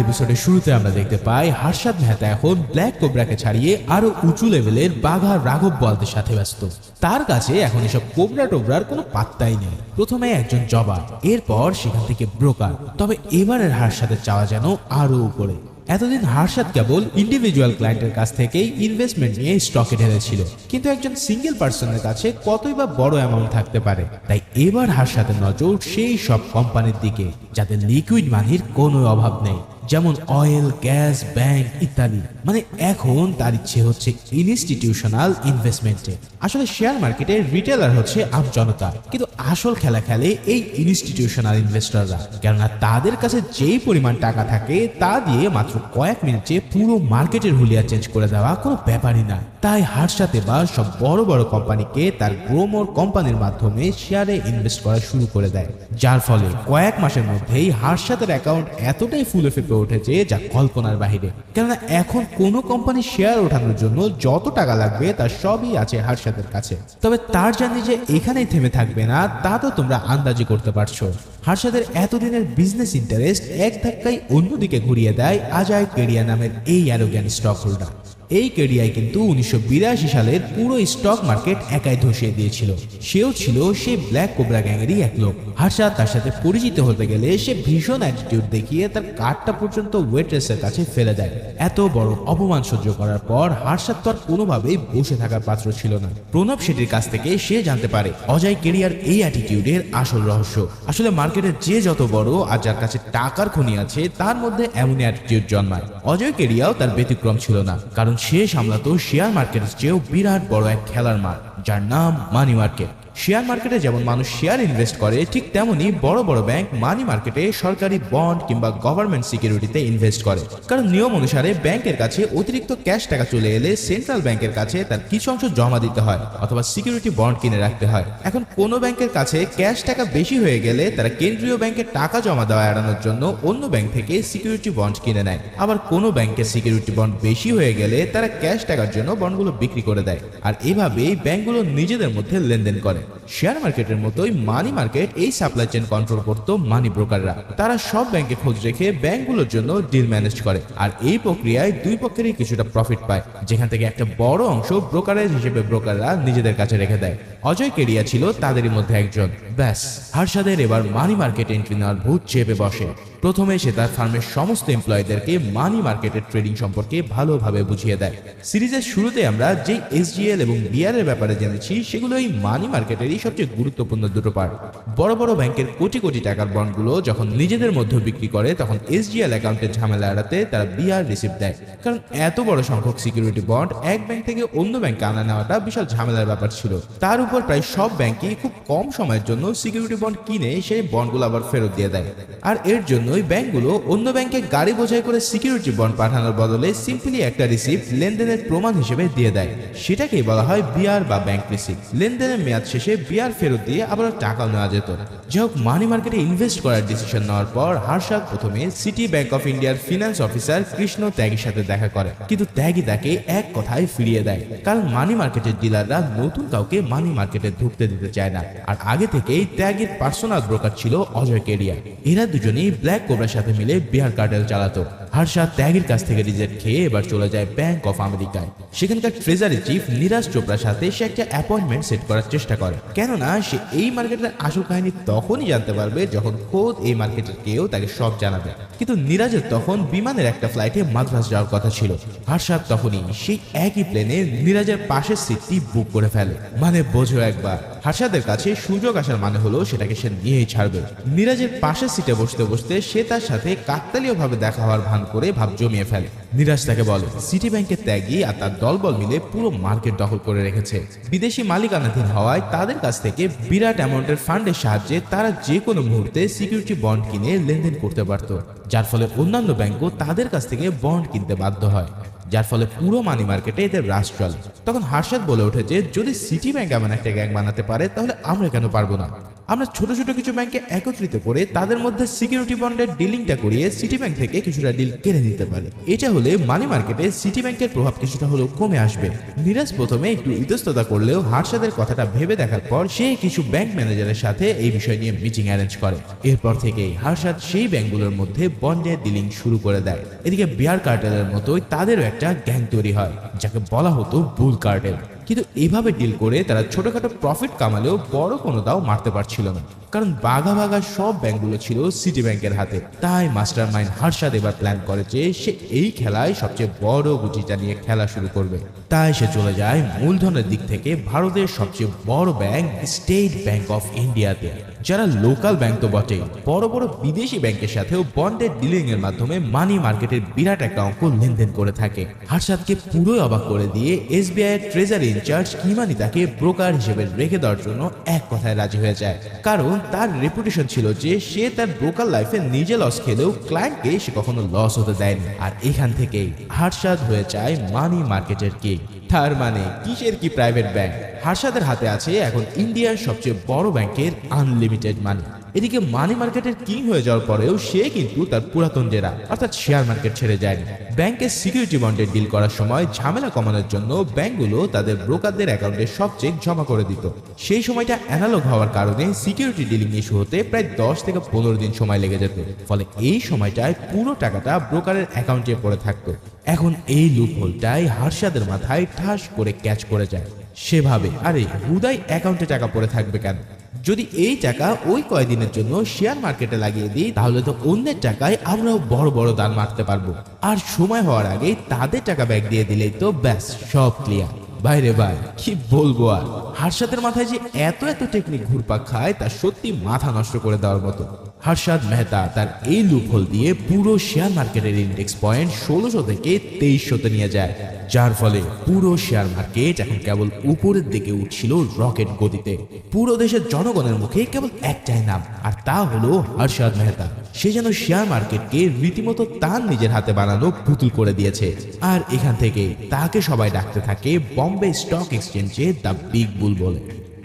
এপিসোডের শুরুতে আমরা দেখতে পাই হর্ষদ মেহতা এখন ব্ল্যাক কোবরাকে ছাড়িয়ে আরো উঁচু লেভেলের বাঘা রাঘব বলদের সাথে ব্যস্ত। তার কাছে এখন এসব কোবরা টোবরার কোনো পাত্তাই নেই। প্রথমে একজন জবা, এরপর সেখান থেকে ব্রোকার। তবে এবারের হর্ষদের চাওয়া যেন আরো উপরে। এতদিন হর্ষদ কেবল ইন্ডিভিজুয়াল ক্লায়েন্টের কাছ থেকেই ইনভেস্টমেন্ট নিয়ে স্টকে ঢেলেছিল, কিন্তু একজন সিঙ্গেল পার্সনের কাছে কতই বা বড় অ্যামাউন্ট থাকতে পারে। তাই এবার হর্ষদের নজর সেই সব কোম্পানির দিকে যাদের লিকুইড মানির কোনো অভাব নেই, যেমন অয়েল, গ্যাস, ব্যাংক ইত্যাদি। মানে এখন তার ইচ্ছে হচ্ছে ইনস্টিটিউশনাল ইনভেস্টমেন্টে। আসলে শেয়ার মার্কেটে রিটেলার হচ্ছে আম জনতা, কিন্তু আসল খেলা খেলে এই ইনস্টিটিউশনাল ইনভেস্টররা। কেননা তাদের কাছে যেই পরিমাণ টাকা থাকে তা দিয়ে মাত্র কয়েক মিনিটে পুরো মার্কেটের হুলিয়া চেঞ্জ করে দেওয়া কোনো ব্যাপারই না। তাই হর্ষদ এবার সব বড় বড় কোম্পানিকে তার গ্রোমোর কোম্পানির মাধ্যমে শেয়ারে ইনভেস্ট করা শুরু করে দেয়, যার ফলে কয়েক মাসের মধ্যেই হর্ষদের অ্যাকাউন্ট এতটাই ফুলে ফেপে উঠেছে যা কল্পনার বাহিরে। কেননা এখন কোনো কোম্পানির শেয়ার ওঠানোর জন্য যত টাকা লাগবে তার সবই আছে হর্ষদের কাছে। তবে তার জানি যে এখানেই থেমে থাকবে না তা তো তোমরা আন্দাজি করতে পারছো। হর্ষদের এতদিনের বিজনেস ইন্টারেস্ট এক ধাক্কায় অন্যদিকে ঘুরিয়ে দেয় অজয় কেডিয়া নামের এই অ্যারোগ্যান্ট স্টক হোল্ডার। এই কেডিআই কিন্তু 1982 সালের পুরো স্টক মার্কেট একাই ধসিয়ে দিয়েছিল। সেও ছিল সেই ব্ল্যাক কোবরা গ্যাংয়েরই এক লোক। হর্ষদ তার সাথে পরিচিত হতে গেলে সে ভীষণ অ্যাটিটিউড দেখিয়ে তার কার্ডটা পর্যন্ত ওয়েট্রেসের কাছে ফেলে দেয়। এত বড় অপমান সহ্য করার পর হর্ষদ তো আর কোনোভাবেই বসে থাকার পাত্র ছিল না। প্রণব শেঠির কাছ থেকে সে জানতে পারে অজয় কেডিয়ার এই অ্যাটিটিউডের আসল রহস্য। আসলে মার্কেটের যে যত বড় আর যার কাছে টাকার খনি আছে তার মধ্যে এমনই অ্যাটিটিউড জন্মায়। অজয় কেডিয়াও তার ব্যতিক্রম ছিল না, কারণ সে সামলাতো শেয়ার মার্কেটের চেয়েও বিরাট বড় এক খেলার মাঠ, যার নাম মানি মার্কেট। শেয়ার মার্কেটে যেমন মানুষ শেয়ার ইনভেস্ট করে, ঠিক তেমনি বড় বড় ব্যাংক মানি মার্কেটে সরকারি বন্ড কিংবা গভর্নমেন্ট সিকিউরিটিতে ইনভেস্ট করে। কারণ নিয়ম অনুসারে ব্যাংকের কাছে অতিরিক্ত ক্যাশ টাকা চলে এলে সেন্ট্রাল ব্যাংকের কাছে তার কিছু অংশ জমা দিতে হয় অথবা সিকিউরিটি বন্ড কিনে রাখতে হয়। এখন কোনো ব্যাংকের কাছে ক্যাশ টাকা বেশি হয়ে গেলে তারা কেন্দ্রীয় ব্যাংকে টাকা জমা দেওয়া এড়ানোর জন্য অন্য ব্যাংক থেকে সিকিউরিটি বন্ড কিনে নেয়। আবার কোনো ব্যাংকের সিকিউরিটি বন্ড বেশি হয়ে গেলে তারা ক্যাশ টাকার জন্য বন্ডগুলো বিক্রি করে দেয়। আর এভাবেই ব্যাংকগুলো নিজেদের মধ্যে লেনদেন করে। শেয়ার মার্কেটের মতোই মানি মার্কেট এই সাপ্লাই চেইন কন্ট্রোল করত মানি ব্রোকাররা। তারা সব ব্যাংকে খোঁজ রেখে ব্যাংকগুলোর জন্য ডিল ম্যানেজ করে, আর এই প্রক্রিয়ায় দুই পক্ষেরই কিছুটা প্রফিট পায়, যেখান থেকে একটা বড় অংশ ব্রোকারেজ হিসেবে ব্রোকাররা নিজেদের কাছে রেখে দেয়। অজয় কেডিয়া ছিল তাদেরই মধ্যে একজন। ব্যাস, হর্ষদের এবার মানি মার্কেট এন্ট্রি নেওয়ার ভূত চেপে বসে। প্রথমে সে তার ফার্মের সমস্ত এমপ্লয়ীদেরকে মানি মার্কেটের ট্রেডিং সম্পর্কে ভালোভাবে বুঝিয়ে দেয়। সিরিজের শুরুতে আমরা যেই এসজিএল এবং বিআর এর ব্যাপারে জেনেছি সেগুলো এই মানি মার্কেটেরই সবচেয়ে গুরুত্বপূর্ণ দুটো পার্ট। বড় বড় ব্যাংকের কোটি কোটি টাকার বন্ডগুলো যখন নিজেদের মধ্যে বিক্রি করে তখন এসজিএল অ্যাকাউন্টের ঝামেলা এড়াতে তারা বিআর রিসিপ্ট দেয়। কারণ এত বড় সংখ্যক সিকিউরিটি বন্ড এক ব্যাংক থেকে অন্য ব্যাংকে আনা নেওয়াটা বিশাল ঝামেলার ব্যাপার ছিল। তার উপর প্রায় সব ব্যাংকই খুব কম সময়ের জন্য সিকিউরিটি বন্ড কিনে সেই বন্ডগুলো আবার ফেরত দিয়ে দেয়। আর এর জন্যই ব্যাংকগুলো অন্য ব্যাংকে গাড়ি বোঝাই করে সিকিউরিটি বন্ড পাঠানোর বদলে সিম্পলি একটা রিসিপ্ট লেনদেনের প্রমাণ হিসেবে দিয়ে দেয়। সেটাকেই বলা হয় বিআর বা ব্যাংক রিসিপ্ট। লেনদেনের মেয়াদ শেষে বিআর ফেরত দিয়ে আবার টাকাও নেওয়া যেত। যাই হোক, মানি মার্কেটে ইনভেস্ট করার ডিসিশন নেওয়ার পর হর্ষদ প্রথমে সিটি ব্যাংক অফ ইন্ডিয়ার ফিনান্স অফিসার কৃষ্ণ ত্যাগীর সাথে দেখা করে, কিন্তু ত্যাগী তাকে এক কথায় ফিরিয়ে দেয়। কারণ মানি মার্কেটের ডিলাররা নতুন কাউকে মানি মার্কেটে ঢুকতে দিতে চায় না। আর আগে থেকেই ত্যাগীর পার্সোনাল ব্রোকার ছিল অজয় কেডিয়া। এরা দুজনেই ব্ল্যাক কোবরার সাথে মিলে বিহার কার্টেল চালাতো। হর্ষদ ত্যাগীর কাছ থেকে রিজেক্ট খেয়ে এবার চলে যায় ব্যাংক অফ আমেরিকায়। সেখানকার ট্রেজারি চিফ নীরাজ চোপড়ার সাথে সে একটা অ্যাপয়েন্টমেন্ট সেট করার চেষ্টা করে, কেননা সে এই মার্কেটের আসল কাহিনী তখনই জানতে পারবে যখন খোদ এই মার্কেটের কেউ তাকে সব জানাবে। কিন্তু নীরাজের তখন বিমানের একটা ফ্লাইটে মাদ্রাজ যাওয়ার কথা ছিল। হর্ষদ তখনই সেই একই প্লেনে নীরাজের পাশের সিটটি বুক করে ফেলে। মানে বোঝো একবার, হর্ষদের কাছে সুযোগ আসার মানে হলো সেটাকে সে নিয়েই ছাড়বে। নীরাজের পাশের সিটে বসতে বসতে সে তার সাথে কাকতালীয় ভাবে দেখা হওয়ার ভান করে ভাব জমিয়ে ফেলে। নীরাজ তাকে বলে সিটি ব্যাংকের ত্যাগী আর তার দলবল মিলে পুরো মার্কেট দখল করে রেখেছে। বিদেশি মালিকানাধীন হওয়ায় তাদের কাছ থেকে বিরাট অ্যামাউন্টের ফান্ডের সাহায্যে তারা যে কোনো মুহূর্তে সিকিউরিটি বন্ড কিনে লেনদেন করতে পারত, যার ফলে অন্যান্য ব্যাংকও তাদের কাছ থেকে বন্ড কিনতে বাধ্য হয়। যার ফলে পুরো মানি মার্কেটে এদের রাশ চলে। তখন হার্ষাদ বলে ওঠে যে যদি সিটি ব্যাংক এমন একটা গ্যাং বানাতে পারে তাহলে আমরা কেন পারবো না। আমরা ছোট ছোট কিছু ব্যাংকে একত্রিত করে তাদের মধ্যে সিকিউরিটি বন্ডের ডিলিংটা করিয়ে সিটি ব্যাংক থেকে কিছুটা ডিল কেড়ে নিতে পারে। এটা হলে মানি মার্কেটে সিটি ব্যাংকের প্রভাব কিছুটা হলেও কমে আসবে। মিরাজ প্রথমে একটু ইতস্ততা করলেও হার্ষাদের কথাটা ভেবে দেখার পর সে কিছু ব্যাংক ম্যানেজারের সাথে এই বিষয় নিয়ে মিটিং অ্যারেঞ্জ করে। এরপর থেকেই হার্ষাদ সেই ব্যাংকগুলোর মধ্যে বন্ডের ডিলিং শুরু করে দেয়। এদিকে বিয়ার কার্টেলের মতোই তাদেরও একটা গ্যাং তৈরি হয় যাকে বলা হতো বুল কার্টেল। কিন্তু এভাবে ডিল করে তারা ছোটখাটো প্রফিট কামালেও বড় কোনো দাও মারতে পারছিল না, কারণ বাঘা বাঘা সব ব্যাংকগুলো ছিল সিটি ব্যাংকের হাতে। তাই মাস্টার মাইন্ড হার্ষাদ এবার প্ল্যান করে যে সে এই খেলায় সবচেয়ে বড় গুটিটা নিয়ে খেলা শুরু করবে। তাই সে চলে যায় মূলধনের দিক থেকে ভারতের সবচেয়ে বড় ব্যাংক স্টেট ব্যাংক অফ ইন্ডিয়াতে, যারা লোকাল ব্যাংক তো বটেই, বড় বড় বিদেশি ব্যাংকের সাথেও বন্ডের ডিলিং এর মাধ্যমে মানি মার্কেটের বিরাট একটা অঙ্ক লেনদেন করে থাকে। হার্ষাদকে পুরোই অবাক করে দিয়ে এসবিআই এর ট্রেজারি ইনচার্জ কিমানি তাকে ব্রোকার হিসেবে রেখে দেওয়ার জন্য এক কথায় রাজি হয়ে যায়, কারণ তার রেপুটেশন ছিল যে সে তার ব্রোকার লাইফে নিজে লস খেলেও ক্লায়েন্টকে সে কখনো লস হতে দেয়নি। আর এখান থেকেই হার্ষাদ হয়ে যায় মানি মার্কেটের কিং। তার মানে কিসের কি প্রাইভেট ব্যাংক, হার্ষাদের হাতে আছে এখন ইন্ডিয়ার সবচেয়ে বড় ব্যাংকের আনলিমিটেড মানি। এদিকে মানি মার্কেটের কিং হয়ে যাওয়ার পরেও সে কিন্তু তার পুরাতন ডেরা অর্থাৎ শেয়ার মার্কেট ছেড়ে যায়নি। ব্যাংকের সিকিউরিটি বন্ডের ডিল করার সময় ঝামেলা কমানোর জন্য ব্যাংকগুলো তাদের ব্রোকারদের অ্যাকাউন্টে সব চেক জমা করে দিত। সেই সময়টা অ্যানালগ হওয়ার কারণে সিকিউরিটি ডিলিং ইস্যু হতে প্রায় 10 থেকে 15 দিন সময় লেগে যেত। ফলে এই সময়টায় পুরো টাকাটা ব্রোকারের অ্যাকাউন্টে পড়ে থাকতো। এখন এই লুপহোলটাই হার্ষাদের মাথায় ঠাস করে ক্যাচ করে যায়। সেভাবে আরে হুদাই অ্যাকাউন্টে টাকা পড়ে থাকবে কেন, যদি এই টাকা ওই কয়েকদিনের জন্য শেয়ার মার্কেটে লাগিয়ে দিই তাহলে তো অন্যের টাকায় আমরাও বড় বড় দান মারতে পারবো, আর সময় হওয়ার আগে তাদের টাকা ব্যাক দিয়ে দিলেই তো ব্যাস সব ক্লিয়ার। বাইরে ভাই কি বলবো আর, হার্ষাদের মাথায় যে এত এত টেকনিক ঘুরপাক খায় তা সত্যি মাথা নষ্ট করে দেওয়ার মতো। হার্ষাদ মেহতা তার এই লুপহোল দিয়ে পুরো শেয়ার মার্কেটের ইন্ডেক্স পয়েন্ট 1600 থেকে 2300-তে নিয়ে যায়, যার ফলে পুরো শেয়ার মার্কেট এখন কেবল উপরের দিকে উঠছিল রকেট গতিতে। পুরো দেশের জনগণের মুখে কেবল একটাই নাম, আর তা হলো হার্ষাদ মেহতা। সে যেন শেয়ার মার্কেটকে রীতিমতো তার নিজের হাতে বানানো পুতুল করে দিয়েছে। আর এখান থেকে তাকে সবাই ডাকতে থাকে বম্বে স্টক এক্সচেঞ্জে দ্য বিগ বুল বলে।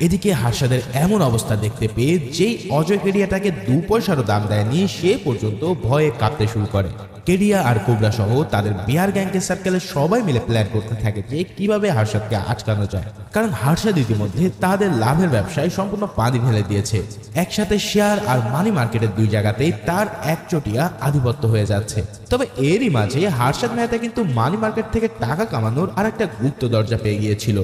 এদিকে হার্ষাদের এমন অবস্থা দেখতে পেয়ে যেই অজয় কেডিয়াটাকে 2 পয়সারও দাম দেয়নি সে পর্যন্ত ভয়ে কাঁপতে শুরু করে। কেডিয়া আর কোবরা সহ তাদের বিহার গ্যাংকের সার্কেলে সবাই মিলে প্ল্যান করতে থাকে যে কিভাবে হার্ষাদকে আটকানো যায়, কারণ হার্ষাদ ইতিমধ্যে তাদের লাভের ব্যবসায় সম্পূর্ণ পানি ঢেলে দিয়েছে। একসাথে শেয়ার আর মানি মার্কেটের 2 জায়গাতেই তার একচটিয়া আধিপত্য হয়ে যাচ্ছে। তবে এরই মাঝে হার্ষাদ মেহতা কিন্তু মানি মার্কেট থেকে টাকা কামানোর আর একটা গুপ্ত দরজা পেয়ে গিয়েছিল।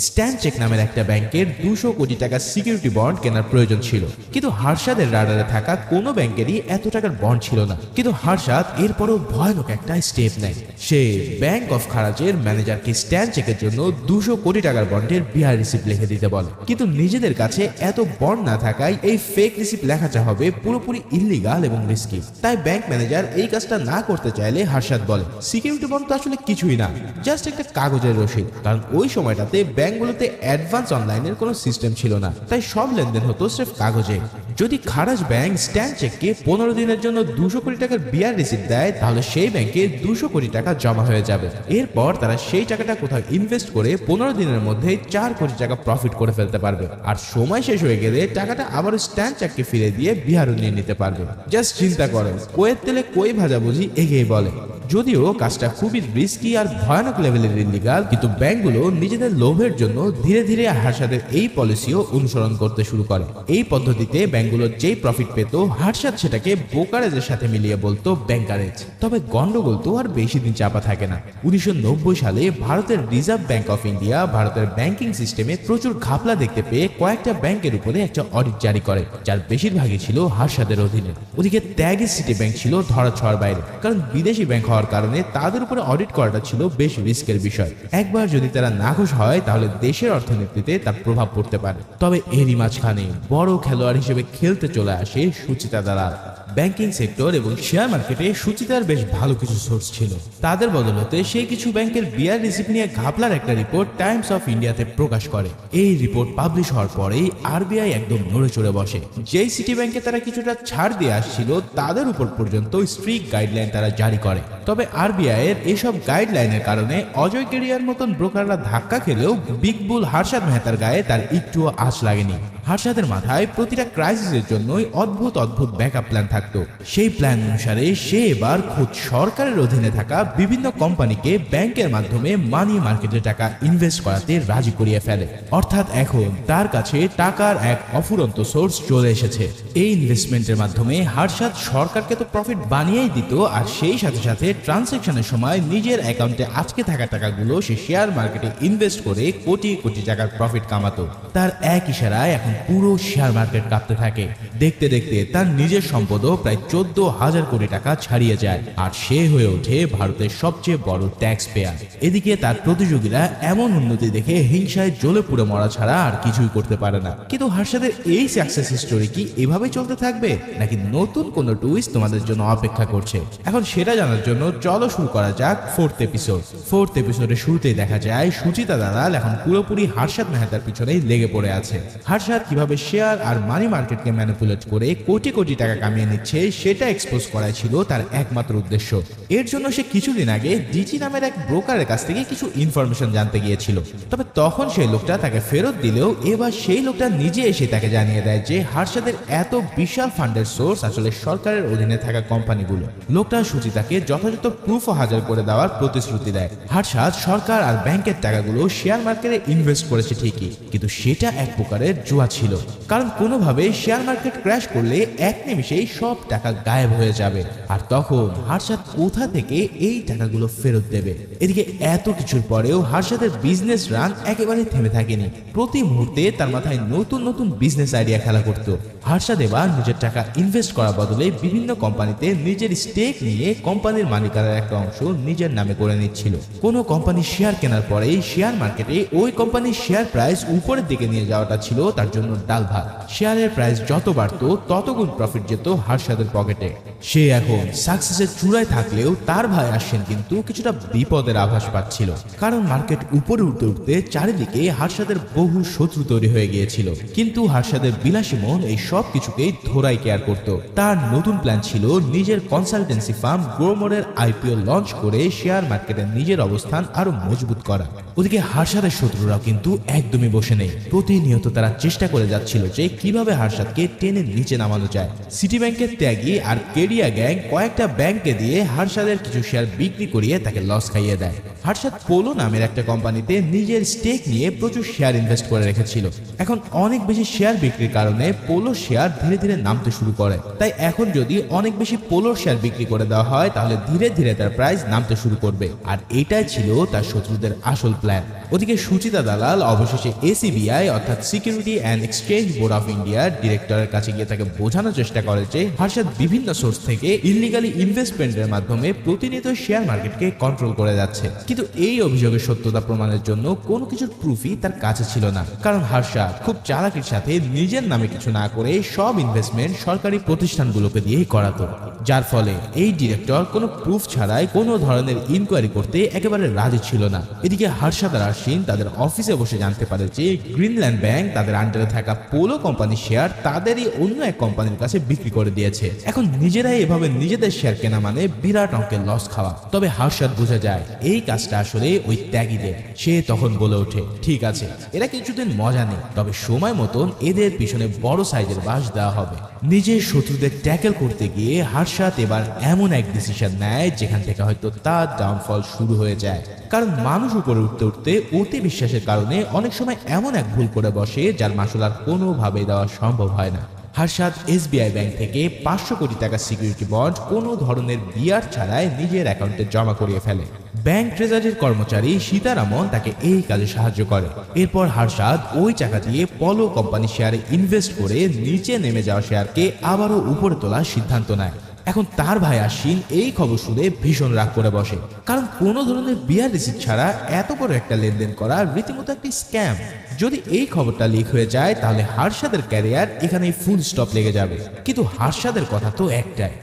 স্ট্যান্ড চেক নামের একটা ব্যাংকের 200 কোটি টাকা সিকিউরিটি বন্ড কেনার প্রয়োজন ছিল, কিন্তু হার্ষাদের রাডারে থাকা কোনো ব্যাংকেরই এত টাকার বন্ড ছিল না। কিন্তু হার্ষাদ এরপরও ভয়ানক একটা স্টেপ নেয়। সে ব্যাংক অফ খারাজের ম্যানেজারকে স্ট্যান্ড চেকের জন্য 200 কোটি টাকার বন্ডের বিহার রিসিপ্ট লিখে দিতে বলে, কিন্তু নিজেদের কাছে এত বন্ড না থাকায় এই ফেক রিসিপ্ট লেখাটা হবে পুরোপুরি ইল্লিগাল এবং রিস্কি। তাই ব্যাংক ম্যানেজার এই কাজটা না করতে চাইলে হার্ষাদ বলে সিকিউরিটি বন্ড তো আসলে কিছুই না, জাস্ট একটা কাগজের রসিদ, কারণ ওই সময়টাতে ব্যাংকগুলোতে অ্যাডভান্স অনলাইনের কোনো সিস্টেম ছিল না, তাই সব লেনদেন হতো সির্ফ কাগজে। যদি খারাজ ব্যাংক স্ট্যান্ড চেককে 15 দিনের জন্য 200 কোটি টাকার বিয়ার রিসিপ্ট দেয় তাহলে সেই ব্যাংকে 200 কোটি টাকা জমা হয়ে যাবে। এরপর তারা সেই টাকাটা কোথাও ইনভেস্ট করে 15 দিনের মধ্যে 4 কোটি টাকা প্রফিট করে ফেলতে পারবে, আর সময় শেষ হয়ে গেলে টাকাটা আবার স্ট্যান্ড চেককে ফিরে দিয়ে বিহারও নিয়ে নিতে পারবে। জাস্ট চিন্তা করেন, কোয়ের তেলে কই ভাজা বুঝি এগিয়ে বলে। যদিও কাজটা খুবই রিস্কি আর ভয়ানক লেভেলের ইল্লিগাল, কিন্তু ব্যাংকগুলো নিজেদের লোভের জন্য ধীরে ধীরে হার্ষাদের এই পলিসিও অনুসরণ করতে শুরু করে। এই পদ্ধতিতে ব্যাংকগুলো যেই প্রফিট পেত হার্ষাদ সেটাকে ব্রোকারেজের সাথে মিলিয়ে বলতো ব্যাংকারেজ। তবে গন্ডগোল তো আর বেশি দিন চাপা থাকে না। 1990 সালে ভারতের রিজার্ভ ব্যাংক অফ ইন্ডিয়া ভারতের ব্যাংকিং সিস্টেমে প্রচুর ঘাপলা দেখতে পেয়ে কয়েকটা ব্যাংকের উপরে একটা অডিট জারি করে, যার বেশিরভাগই ছিল হার্ষাদের অধীনে। ওদিকে ত্যাগী সিটি ব্যাংক ছিল ধরাছোঁয়ার বাইরে, কারণ বিদেশি ব্যাংক হওয়ার কারণে তাদের উপরে অডিট করাটা ছিল বেশ রিস্কের বিষয়। একবার যদি তারা নাখোশ হয় তাহলে দেশের অর্থনীতিতে তার প্রভাব পড়তে পারে। তবে এরই মাঝখানে বড় খেলোয়াড় হিসেবে খেলতে চলে আসে সুচিতা দালাল। ব্যাংকিং সেক্টর এবং শেয়ার মার্কেটে সুচিতার বেশ ভালো কিছু সোর্স ছিল। তাদের বদলতে সে কিছু ব্যাংকের বিয়ার রিসিপ্ট নিয়ে ঘাপলার একটা রিপোর্ট টাইমস অফ ইন্ডিয়াতে প্রকাশ করে। এই রিপোর্ট পাবলিশ হওয়ার পরেই আরবিআই একদম নড়ে চড়ে বসে। যেই সিটি ব্যাংকে তারা কিছুটা ছাড় দিয়ে আসছিল তাদের উপর পর্যন্ত স্ট্রিক্ট গাইডলাইন তারা জারি করে। তবে আরবিআই এর এসব গাইডলাইনের কারণে অজয় কেরিয়ার মতন ব্রোকাররা ধাক্কা খেলেও বিগ বুল হর্ষদ মেহতার গায়ে তার একটুও আঁচ লাগেনি। হর্ষদের মাথায় প্রতিটা ক্রাইসিসের জন্যই অদ্ভুত অদ্ভুত ব্যাকআপ প্ল্যান থাকতো। সেই প্ল্যান অনুসারে সে এবার খোদ সরকারের অধীনে থাকা বিভিন্ন কোম্পানিকে ব্যাংকের মাধ্যমে মানি মার্কেটে টাকা ইনভেস্ট করাতে রাজি করিয়ে ফেলে। অর্থাৎ এখন তার কাছে টাকার এক অফুরন্ত সোর্স চলে এসেছে। এই ইনভেস্টমেন্টের মাধ্যমে হর্ষদ সরকারকে তো প্রফিট বানিয়েই দিত, আর সেই সাথে সাথে ট্রানজাকশনের সময় নিজের অ্যাকাউন্টে আজকে থাকা টাকাগুলো সে শেয়ার মার্কেটে ইনভেস্ট করে কোটি কোটি টাকার প্রফিট কামাতো। তার এক ইশারায় এখন পুরো শেয়ার মার্কেট কাঁপতে থাকে। দেখতে দেখতে তার নিজের সম্পদও প্রায় 14,000 কোটি টাকা ছাড়িয়ে যায়, আর সে হয়ে ওঠে ভারতের সবচেয়ে বড় ট্যাক্স পেয়ার। এদিকে তার প্রতিযোগীরা এমন উন্নতি দেখে হিংসায় জ্বলে পুড়ে মরা ছাড়া আর কিছুই করতে পারে না। কিন্তু হর্ষদের এই সাকসেস স্টোরি কি এভাবেই চলতে থাকবে, নাকি নতুন কোনো টুইস্ট তোমাদের জন্য অপেক্ষা করছে? এখন সেটা জানার জন্য চলো শুরু করা যাক ফোর্থ এপিসোড। ফোর্থ এপিসোডের শুরুতেই দেখা যায় সুচিতা দালাল এখন পুরোপুরি হর্ষদ মেহতার পিছনেই লেগে পড়ে আছে। হর্ষদ কিভাবে শেয়ার আর মানি মার্কেটকে ম্যানিপুলেট করে কোটি কোটি টাকা কামিয়ে নিচ্ছে সেটা এক্সপোজ করাই ছিল তার একমাত্র উদ্দেশ্য। এর জন্য সে কিছুদিন আগে ডিজি নামের এক ব্রোকারের কাছ থেকে কিছু ইনফরমেশন জানতে গিয়েছিল। তবে তখন সেই লোকটা তাকে ফেরত দিলেও এবার সেই লোকটা নিজে এসে তাকে জানিয়ে দেয় যে হর্ষদের এত বিশাল ফান্ডের সোর্স আসলে সরকারের অধীনে থাকা কোম্পানিগুলো। লোকটা সুচিতাকে যথাযথ প্রুফও হাজার করে দেওয়ার প্রতিশ্রুতি দেয়। হর্ষদ সরকার আর ব্যাংকের টাকাগুলো শেয়ার মার্কেটে ইনভেস্ট করেছে ঠিকই, কিন্তু সেটা এক প্রকারের জুয়া ছিল। কারণ কোনোভাবে শেয়ার মার্কেট ক্র্যাশ করলে এক নিমিষেই সব টাকা গায়েব হয়ে যাবে, আর তখন হর্ষদ কোথা থেকে এই টাকাগুলো ফেরত দেবে? এদিকে এত কিছুর পরেও হর্ষদের বিজনেস রান একেবারে থেমে থাকেনি। প্রতি মুহূর্তে তার মাথায় নতুন নতুন বিজনেস আইডিয়া খেলা করতো। হর্ষদ এবার নিজের টাকা ইনভেস্ট করার বদলে বিভিন্ন কোম্পানিতে নিজের স্টেক নিয়ে কোম্পানির মালিকানার একটা অংশ নিজের নামে করে নিচ্ছিল। কোনো কোম্পানির শেয়ার কেনার পরেই শেয়ার মার্কেটে ওই কোম্পানির শেয়ার প্রাইস উপরের দিকে নিয়ে যাওয়াটা ছিল তার জন্য ডাল ভাত। শেয়ারের প্রাইস যত বাড়তো ততগুণ প্রফিট যেত হর্ষদের পকেটে। সে এখন সাকসেসের চূড়ায় থাকলেও তার ভাই আশ্বিন কিন্তু কিছুটা বিপদের আভাস পাচ্ছিল। কারণ মার্কেট উপরে উঠতে উঠতে চারিদিকে হর্ষদের বহু শত্রু তৈরি হয়ে গিয়েছিল। কিন্তু হর্ষদের বিলাসী মন এই সব কিছুকেই ধরাই কেয়ার করত। তার নতুন প্ল্যান ছিল নিজের কনসালটেন্সি ফার্ম গ্রোমোরের আইপিও লঞ্চ করে শেয়ার মার্কেটে নিজের অবস্থান আরো মজবুত করা। ওদিকে হর্ষদের শত্রুরাও কিন্তু একদমই বসে নেই। প্রতিনিয়ত তারা চেষ্টা করে যাচ্ছিল যে কিভাবে হর্ষদকে টেনে নিচে নামানো যায়। সিটি ব্যাংকের ত্যাগী আর কেডিয়া গ্যাং কয়েকটা ব্যাংকে দিয়ে হর্ষদের কিছু শেয়ার বিক্রি করিয়ে তাকে লস খাইয়ে দেয়। হর্ষদ পোলো নামের একটা কোম্পানিতে নিজের স্টেক নিয়ে প্রচুর শেয়ার ইনভেস্ট করে রেখেছিল। এখন অনেক বেশি শেয়ার বিক্রির কারণে পোলো শেয়ার ধীরে ধীরে নামতে শুরু করে। তাই এখন যদি অনেক বেশি পোলোর শেয়ার বিক্রি করে দেওয়া হয় তাহলে ধীরে ধীরে তার প্রাইস নামতে শুরু করবে, আর এটাই ছিল তার শত্রুদের আসল প্ল্যান। ওদিকে সুচিতা দালাল অবশেষে এসিবিআই অর্থাৎ security and exchange board of ইন্ডিয়ার ডিরেক্টরের কাছে গিয়ে তাকে বোঝানোর চেষ্টা করে যে হর্ষদ বিভিন্ন সোর্স থেকে ইলিগালি ইনভেস্টমেন্টের মাধ্যমে প্রতিনিয়ত শেয়ার মার্কেটকে কন্ট্রোল করে যাচ্ছে। কিন্তু এই অভিযোগের সত্যতা প্রমাণের জন্য কোনো কিছুর প্রুফই তার কাছে ছিল না। কারণ হর্ষদ খুব চালাকির সাথে নিজের নামে কিছু না করে সব ইনভেস্টমেন্ট সরকারি প্রতিষ্ঠানগুলোকে দিয়েই করাতো, যার ফলে এই ডিরেক্টর কোনো প্রুফ ছাড়াই কোনো ধরনের ইনকোয়ারি করতে একেবারে রাজি ছিল না। এদিকে হর্ষদ আর আশ্বিন তাদের অফিসে বসে জানতে পারে যে গ্রিনল্যান্ড ব্যাংক তাদের আন্ডারে থাকা পোলো কোম্পানির শেয়ার তাদেরই অন্য এক কোম্পানির কাছে বিক্রি করে দিয়েছে। এখন নিজেরাই এভাবে নিজেদের শেয়ার কেনা মানে বিরাট অঙ্কের লস খাওয়া। তবে হর্ষদ বুঝে যায় এই কাজটা আসলে ওই ত্যাগীদের। সে তখন বলে ওঠে, ঠিক আছে, এরা কিছুদিন মজা নেই, তবে সময় মতন এদের পিছনে বড় সাইজের বাঁশ দেওয়া হবে। নিজের শত্রুদের ট্যাকেল করতে গিয়ে হর্ষদ এবার এমন এক ডিসিশন নেয় যেখান থেকে হয়তো তার ডাউনফল শুরু হয়ে যায়। কারণ মানুষ উপরে উঠতে উঠতে অতি বিশ্বাসের কারণে অনেক সময় এমন এক ভুল করে বসে যার মাসুল আর কোনোভাবে দেওয়া সম্ভব হয় না। হর্ষদ এসবিআই ব্যাংক থেকে 500 কোটি টাকা সিকিউরিটি বন্ড কোনো ধরনের বিয়ার ছাড়াই নিজের অ্যাকাউন্টে জমা করিয়ে ফেলে। ব্যাংক ট্রেজারির কর্মচারী সীতারামন তাকে এই কাজে সাহায্য করে। এরপর হর্ষদ ওই টাকা দিয়ে পলো কোম্পানি শেয়ারে ইনভেস্ট করে নিচে নেমে যাওয়া শেয়ারকে আবারও উপরে তোলার সিদ্ধান্ত নেয়। এখন তার ভাই আশ্বিন এই খবর শুনে ভীষণ রাগ করে বসে, কারণ কোনো ধরনের বিয়ার রিসিপ্ট ছাড়া এত বড় একটা লেনদেন করা রীতিমতো একটি স্ক্যাম। যদি এই খবরটা লিক হয়ে যায় তাহলে হার্ষাদের ক্যারিয়ার এখানেই ফুল স্টপ লেগে যাবে। কিন্তু হার্ষাদের কথা তো একটাই,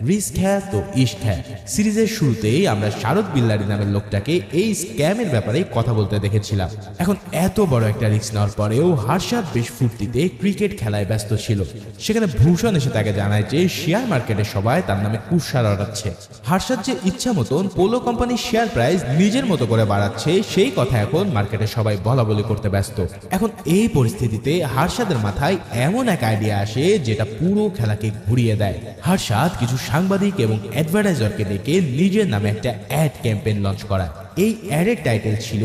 রিস্ক হ্যাঁ তো ইশক হ্যাঁ। সিরিজের শুরুতেই আমরা শারদ বিল্লারি নামের লোকটাকে এই স্ক্যামের ব্যাপারে কথা বলতে দেখেছিলাম। এখন এত বড় একটা রিস্ক নেওয়ার পরেও হার্ষাদ বেশ ফুর্তিতে ক্রিকেট খেলায় ব্যস্ত ছিল। সেখানে ভূষণ এসে তাকে জানায় যে শেয়ার মার্কেটে সবাই তার নামে কুৎসা রটাচ্ছে। হার্ষাদ যে ইচ্ছা মতন পোলো কোম্পানির শেয়ার প্রাইস নিজের মতো করে বাড়াচ্ছে সেই কথা এখন মার্কেটে সবাই বলা বলি করতে ব্যস্ত। এখন এই পরিস্থিতিতে হার্ষাদের মাথায় এমন এক আইডিয়া আসে যেটা পুরো খেলাকে ঘুরিয়ে দেয়। হার্ষাদ কিছু সাংবাদিক এবং অ্যাডভার্টাইজারকে ডেকে নিজের নামে একটা অ্যাড ক্যাম্পেইন লঞ্চ করায়। এই অ্যাডের টাইটেল ছিল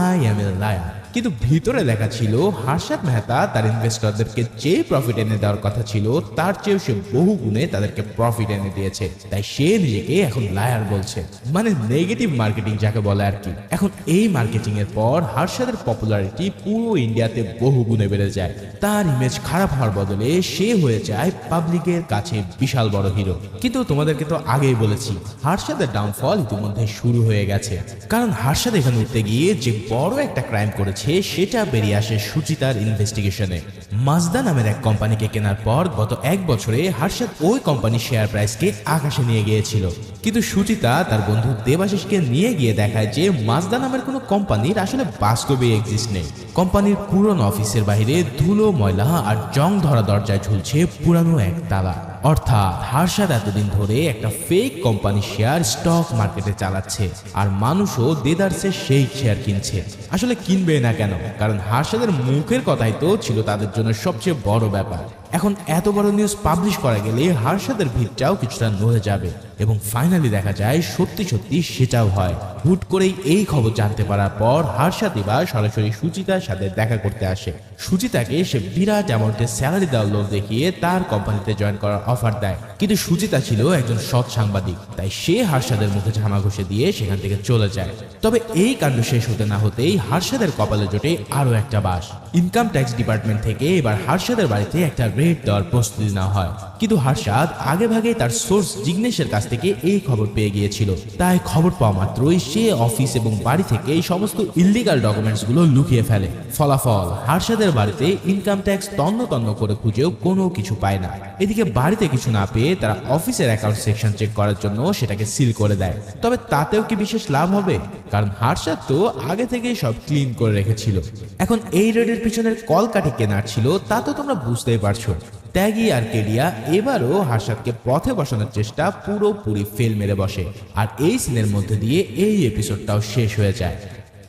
আই অ্যাম এ লায়ার, কিন্তু ভিতরে লেখা ছিল হার্ষাদ মেহতা তার ইনভেস্টরদেরকে যে প্রফিট এনে দেওয়ার কথা ছিল তার চেয়েও সে বহু গুণে তাদেরকে প্রফিট এনে দিয়েছে, তাই সে নিজেকে এখন লায়ার বলছে। মানে নেগেটিভ মার্কেটিং যাকে বলে আর কি। এখন এই মার্কেটিং এর পর হার্ষাদের পপুলারিটি পুরো ইন্ডিয়াতে বহু গুণে বেড়ে যায়। তার ইমেজ খারাপ হওয়ার বদলে সে হয়ে যায় পাবলিকের কাছে বিশাল বড় হিরো। কিন্তু তোমাদেরকে তো আগেই বলেছি হার্ষাদের ডাউনফল ইতিমধ্যে শুরু হয়ে গেছে, কারণ হার্ষাদ এখানে উঠতে গিয়ে যে বড় একটা ক্রাইম করেছে সেটা বেরিয়ে আসে সুচিতার ইনভেস্টিগেশনে। মাজদা নামের এক কোম্পানিকে কেনার পর গত 1 বছরে হার্ষাদ ওই কোম্পানির শেয়ার প্রাইসকে আকাশে নিয়ে গিয়েছিল। কিন্তু সুচিতা তার বন্ধু দেবাশিসকে নিয়ে গিয়ে দেখায় যে মাজদা নামের কোনো কোম্পানির আসলে বাস্তবে এক্সিস্ট নেই। কোম্পানির পুরনো অফিসের বাইরে ধুলো ময়লা আর জং ধরা দরজায় ঝুলছে পুরানো এক তালা। অর্থাৎ হার্ষাদ এতদিন ধরে একটা ফেক কোম্পানির শেয়ার স্টক মার্কেটে চালাচ্ছে, আর মানুষও দেদারসে সেই শেয়ার কিনছে। আসলে কিনবে না কেন, কারণ হার্ষাদের মুখের কথাই তো ছিল তাদের জন্য সবচেয়ে বড় ব্যাপার। এখন এত বড় নিউজ পাবলিশ করা গেলে হার্ষাদের ভিড়টাও কিছুটা নড়ে যাবে, এবং ফাইনালি দেখা যায় সত্যি সত্যি সেটাও হয়। হুট করেই এই খবর জানতে পারার পর হার্ষাদ এবার সরাসরি সুচিতার সাথে দেখা করতে আসে। সুচিতাকে সে বিরাট অ্যামাউন্টের স্যালারি দেওয়ার লোক দেখিয়ে তার কোম্পানিতে জয়েন করার অফার দেয়। কিন্তু সুচিতা ছিল একজন সৎ সাংবাদিক, তাই সে হার্ষাদের মুখে ঝামা ঘষে দিয়ে সেখান থেকে চলে যায়। তবে এই কাণ্ড শেষ হতে না হতেই হার্ষাদের কপালে জোটে আরো একটা বাস। ইনকাম ট্যাক্স ডিপার্টমেন্ট থেকে এবার হার্ষাদের বাড়িতে একটা রেড দেওয়ার প্রস্তুতি নেওয়া হয়। কিন্তু হার্ষাদ আগে ভাগে তার সোর্স জিগ্নেশের কাছ থেকে এই খবর পেয়ে গিয়েছিল, তাই খবর পাওয়া মাত্রই সে অফিস এবং বাড়ি থেকে এই সমস্ত ইল্লিগাল ডকুমেন্টস গুলো লুকিয়ে ফেলে। ফলাফল হার্ষাদের বাড়িতে ইনকাম ট্যাক্স তন্ন তন্ন করে খুঁজেও কোনো কিছু পায় না। এদিকে বাড়িতে কিছু না পেয়ে তারা অফিসের অ্যাকাউন্ট সেকশন চেক করার জন্য সেটাকে সিল করে দেয়। তবে তাতেও কি বিশেষ লাভ হবে, কারণ হার্ষাদ তো আগে থেকেই সব ক্লিন করে রেখেছিল। এখন এই রেডের পিছনের কলকাঠি কেনার ছিল তা তো তোমরা বুঝতেই পারছো। ত্যাগী আর কেডিয়া এবারও হার্ষাদকে পথে বসানোর চেষ্টা পুরোপুরি ফেল মেরে বসে, আর এই সিনের মধ্যে দিয়ে এই এপিসোডটাও শেষ হয়ে যায়।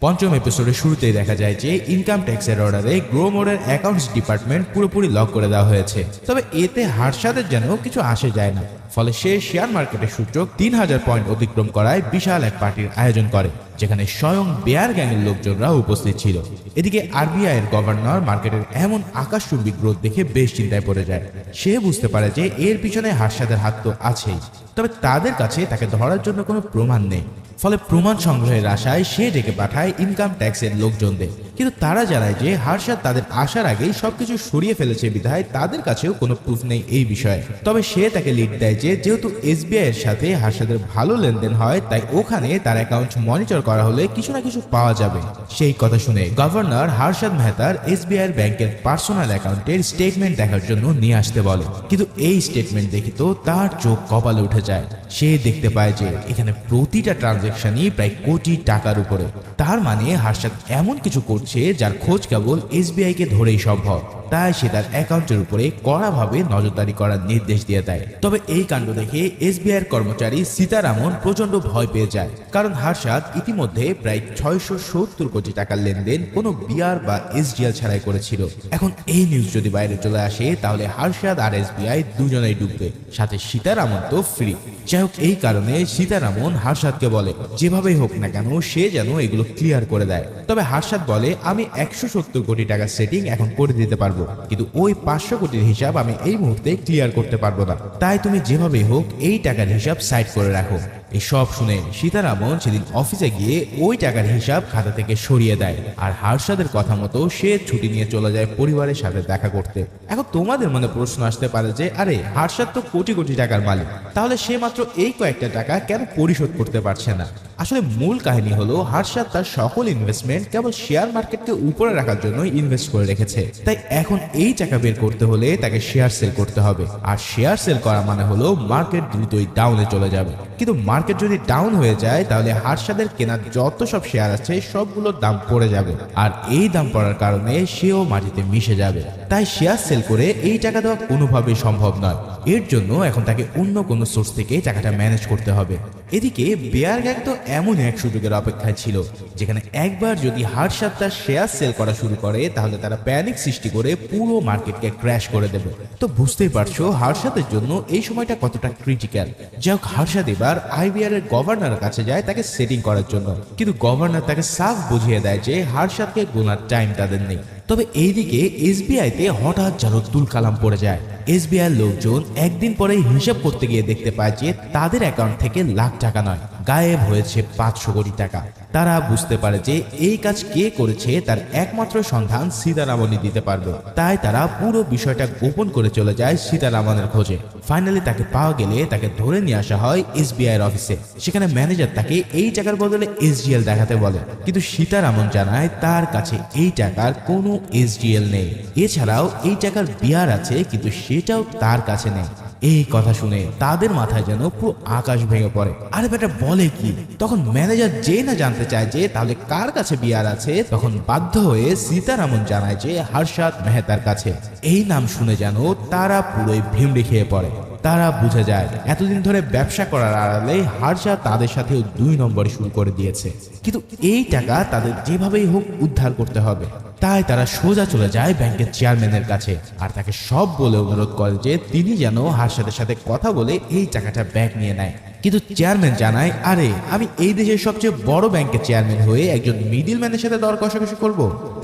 পঞ্চম এপিসোডের শুরুতেই দেখা যায় যে ইনকাম ট্যাক্সের অর্ডারে গ্রোমোরের অ্যাকাউন্টস ডিপার্টমেন্ট পুরোপুরি লক করে দেওয়া হয়েছে। তবে এতে হার্ষাদের যেন কিছু আসে যায় না, ফলে সে শেয়ার মার্কেটের সূচক 3000 পয়েন্ট অতিক্রম করায় বিশাল এক পার্টির আয়োজন করে, যেখানে স্বয়ং বেয়ার গ্যাংয়ের লোকজনরা উপস্থিত ছিল। এদিকে আরবিআই এর গভর্নর মার্কেটের এমন আকাশচুম্বী গ্রোথ দেখে বেশ চিন্তায় পড়ে যায়। সে বুঝতে পারে যে এর পিছনে হার্ষাদের হাত তো আছেই, তবে তাদের কাছে তাকে ধরার জন্য কোনো প্রমাণ নেই। ফলে প্রমাণ সংগ্রহের আশায় সে ডেকে পাঠায় ইনকাম ট্যাক্সের লোকজনদের, কিন্তু তারা জানায় যে হার্ষাদ তাদের আসার আগেই সবকিছু সরিয়ে ফেলেছে বিধায় তাদের কাছেও কোনো প্রুফ নেই এই বিষয়ে। তবে সে তাকে লিড দেয় যে যেহেতু এসবিআই এর সাথে হার্ষাদের ভালো লেনদেন হয়, তাই ওখানে তার অ্যাকাউন্ট মনিটর করা হলে কিছু না কিছু পাওয়া যাবে। সেই কথা শুনে গভর্নর হার্ষাদ মেহতার এসবিআই ব্যাংকের পার্সোনাল অ্যাকাউন্টের স্টেটমেন্ট দেখার জন্য নিয়ে আসতে বলে। কিন্তু এই স্টেটমেন্ট দেখে তো তার চোখ কপালে উঠে যায়। সে দেখতে পায় যে এখানে প্রতিটা ট্রানজাকশনই প্রায় কোটি টাকার উপরে। তার মানে হার্ষাদ এমন কিছু করছে যার খোঁজ কেবল এসবিআই কে ধরেই সম্ভব। তাই সে তার অ্যাকাউন্টের উপরে কড়াভাবে নজরদারি করার নির্দেশ দিয়ে দেয়। তবে এই কাণ্ড দেখে এসবিআই এর কর্মচারী সীতারামন প্রচন্ড ভয় পেয়ে যায়, কারণ হার্ষাদ ইতিমধ্যে প্রায় 670 কোটি টাকার লেনদেন কোনো বিআর বা এসডিএল ছাড়াই করেছিল। এখন এই নিউজ যদি বাইরে চলে আসে তাহলে হার্ষাদ আর এসবিআই দুজনেই ডুববে, সাথে সীতারামন তো ফ্রি। যাই হোক, এই কারণে সীতারামন হার্ষাদকে বলে যেভাবেই হোক না কেন সে যেন এগুলো ক্লিয়ার করে দেয়। তবে হার্ষাদ বলে আমি 170 কোটি টাকার সেটিং এখন করে দিতে পারবো, কিন্তু ওই 500 কোটির হিসাব আমি এই মুহূর্তে ক্লিয়ার করতে পারবো না। তাই তুমি যেভাবেই হোক এই টাকার হিসাব সাইড করে রাখো। এসব শুনে সীতারামন সেদিন অফিসে গিয়ে ওই টাকার হিসাব খাতা থেকে সরিয়ে দেয় আর হার্ষাদের কথা মতো সে ছুটি নিয়ে চলে যায় পরিবারের সাথে দেখা করতে। এখন তোমাদের মনে প্রশ্ন আসতে পারে যে আরে হার্ষাদ তো কোটি কোটি টাকার মালিক, তাহলে সে মাত্র এই কয়েকটা টাকা কেন পরিশোধ করতে পারছে না? আসলে মূল কাহিনী হলো হার্ষাদ তার সকল ইনভেস্টমেন্ট কেবল শেয়ার মার্কেটকে উপরে রাখার জন্য ইনভেস্ট করে রেখেছে। তাই এখন এই টাকা বের করতে হলে তাকে শেয়ার সেল করতে হবে, আর শেয়ার সেল করা মানে হলো মার্কেট দ্রুতই ডাউনে চলে যাবে। কিন্তু মার্কেট যদি ডাউন হয়ে যায় তাহলে হার্ষাদের কেনা যত সব শেয়ার আছে সবগুলোর দাম পড়ে যাবে, আর এই দাম পড়ার কারণে সেও মাটিতে মিশে যাবে। তাই শেয়ার সেল করে এই টাকা দেওয়া কোনোভাবেই সম্ভব নয়। এর জন্য এখন তাকে অন্য কোনো সোর্স থেকে টাকাটা ম্যানেজ করতে হবে। এদিকে বেয়ার গ্যাং তো এমন এক সুযোগের অপেক্ষায় ছিল যেখানে একবার যদি হার্ষাদ তার শেয়ার সেল করা শুরু করে তাহলে তারা প্যানিক সৃষ্টি করে পুরো মার্কেটকে ক্র্যাশ করে দেবে। তো বুঝতেই পারছো হার্ষাদের জন্য এই সময়টা কতটা ক্রিটিক্যাল। যাই হোক, হার্ষাদ এবার আইবিআর এর গভর্নরের কাছে যায় তাকে সেটিং করার জন্য, কিন্তু গভর্নর তাকে সাফ বুঝিয়ে দেয় যে হার্ষাদকে গোনার টাইম তাদের নেই। তবে এইদিকে এসবিআইতে হঠাৎ যেন তুলকালাম পড়ে যায়। এসবিআই লোকজন একদিন পরে হিসাব করতে গিয়ে দেখতে পায় যে তাদের অ্যাকাউন্ট থেকে লাখ টাকা নয়, গায়েব হয়েছে 500 কোটি টাকা। তারা বুঝতে পারে যে এই কাজ কে করেছে তার একমাত্র সন্ধান সীতারামনই দিতে পারবে। তাই তারা পুরো বিষয়টা গোপন করে চলে যায় সীতারামনের খোঁজে। ফাইনালি তাকে পাওয়া গেলে তাকে ধরে নিয়ে আসা হয় এসবিআই এর অফিসে। সেখানে ম্যানেজার তাকে এই টাকার বদলে এসডিএল দেখাতে বলে, কিন্তু সীতারামন জানায় তার কাছে এই টাকার কোনো এসডিএল নেই। এছাড়াও এই টাকার বিয়ার আছে, কিন্তু সেটাও তার কাছে নেই। এই কথা শুনে তাদের মাথায় যেন পুরো আকাশ ভেঙে পড়ে। আরে বেটা বলে কি? তখন ম্যানেজার যে না জানতে চায় যে তাহলে কার কাছে বিয়ার আছে, তখন বাধ্য হয়ে সীতারামন জানায় যে হর্ষাদ মেহতার কাছে। এই নাম শুনে যেন তারা পুরোই ভিমড়ি খেয়ে পড়ে। তারা বুঝে যায় এতদিন ধরে ব্যবসা করার আড়ালে হার্ষাদ তাদের সাথেও 2 নম্বরে শুরু করে দিয়েছে। কিন্তু এই টাকা তাদের যেভাবেই হোক উদ্ধার করতে হবে। তাই তারা সোজা চলে যায় ব্যাংকের চেয়ারম্যানের কাছে আর তাকে সব বলে অনুরোধ করে যে তিনি যেন হার্ষাদের সাথে কথা বলে এই টাকাটা ব্যাক নিয়ে নেয়। কিন্তু চেয়ারম্যান জানায়, আরে আমি এই দেশের সবচেয়ে বড় ব্যাংকের চেয়ারম্যান হয়ে একজন মিডিল ম্যানের সাথে দর কষাকষি করব?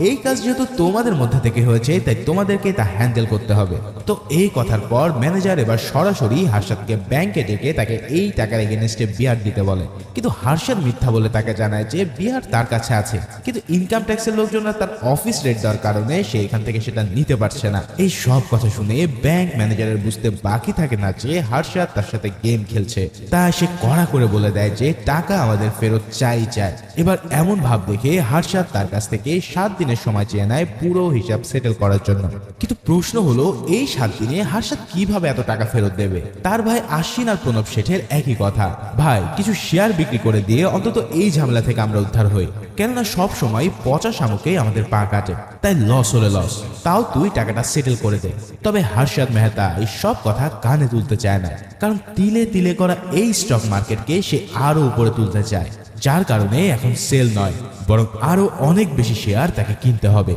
এই কাজ যেহেতু তোমাদের মধ্যে থেকে হয়েছে তাই তোমাদেরকে তা হ্যান্ডেল করতে হবে। তো এই কথার পর ম্যানেজার এবার সরাসরি হার্ষাদকে ব্যাংকে ডেকে তাকে এই টাকার এগেনস্টে বিয়ার দিতে বলে। কিন্তু হার্ষাদ মিথ্যা বলে তাকে জানায় যে বিয়ার তার কাছে আছে, কিন্তু ইনকাম ট্যাক্সের লোকজনরা তার অফিস রেট দেওয়ার কারণে সে এখান থেকে সেটা নিতে পারছে না। এই সব কথা শুনে ব্যাংক ম্যানেজারের বুঝতে বাকি থাকে না যে হার্ষাদ তার সাথে গেম খেলছে। তাই সে কড়া করে বলে দেয় যে টাকা আমাদের ফেরত চাই। এবার এমন ভাব দেখে হার্ষাদ তার কাছ থেকে 7 দিনের সময় চেয়ে নেয় পুরো হিসাব সেটেল করার জন্য। কিন্তু প্রশ্ন হলো এই 7 দিনে হার্ষাদ কিভাবে এত টাকা ফেরত দেবে? তার ভাই আশ্বিন আর প্রণব শেঠের একই কথা, ভাই কিছু শেয়ার বিক্রি করে দিয়ে অন্তত এই ঝামেলা থেকে আমরা উদ্ধার হই, কেননা সব সময় পচা শামুকেই আমাদের পা কাটে, তাই লস হলে লস, তাও তুই টাকাটা সেটেল করে দে। তবে হার্ষাদ মেহতা এই সব কথা কানে তুলতে চায় না, কারণ তিলে তিলে করা এই স্টক মার্কেটকে সে আরো উপরে তুলতে চায়, যার কারণে এখন সেল নয় বরং আরো অনেক বেশি শেয়ার তাকে কিনতে হবে।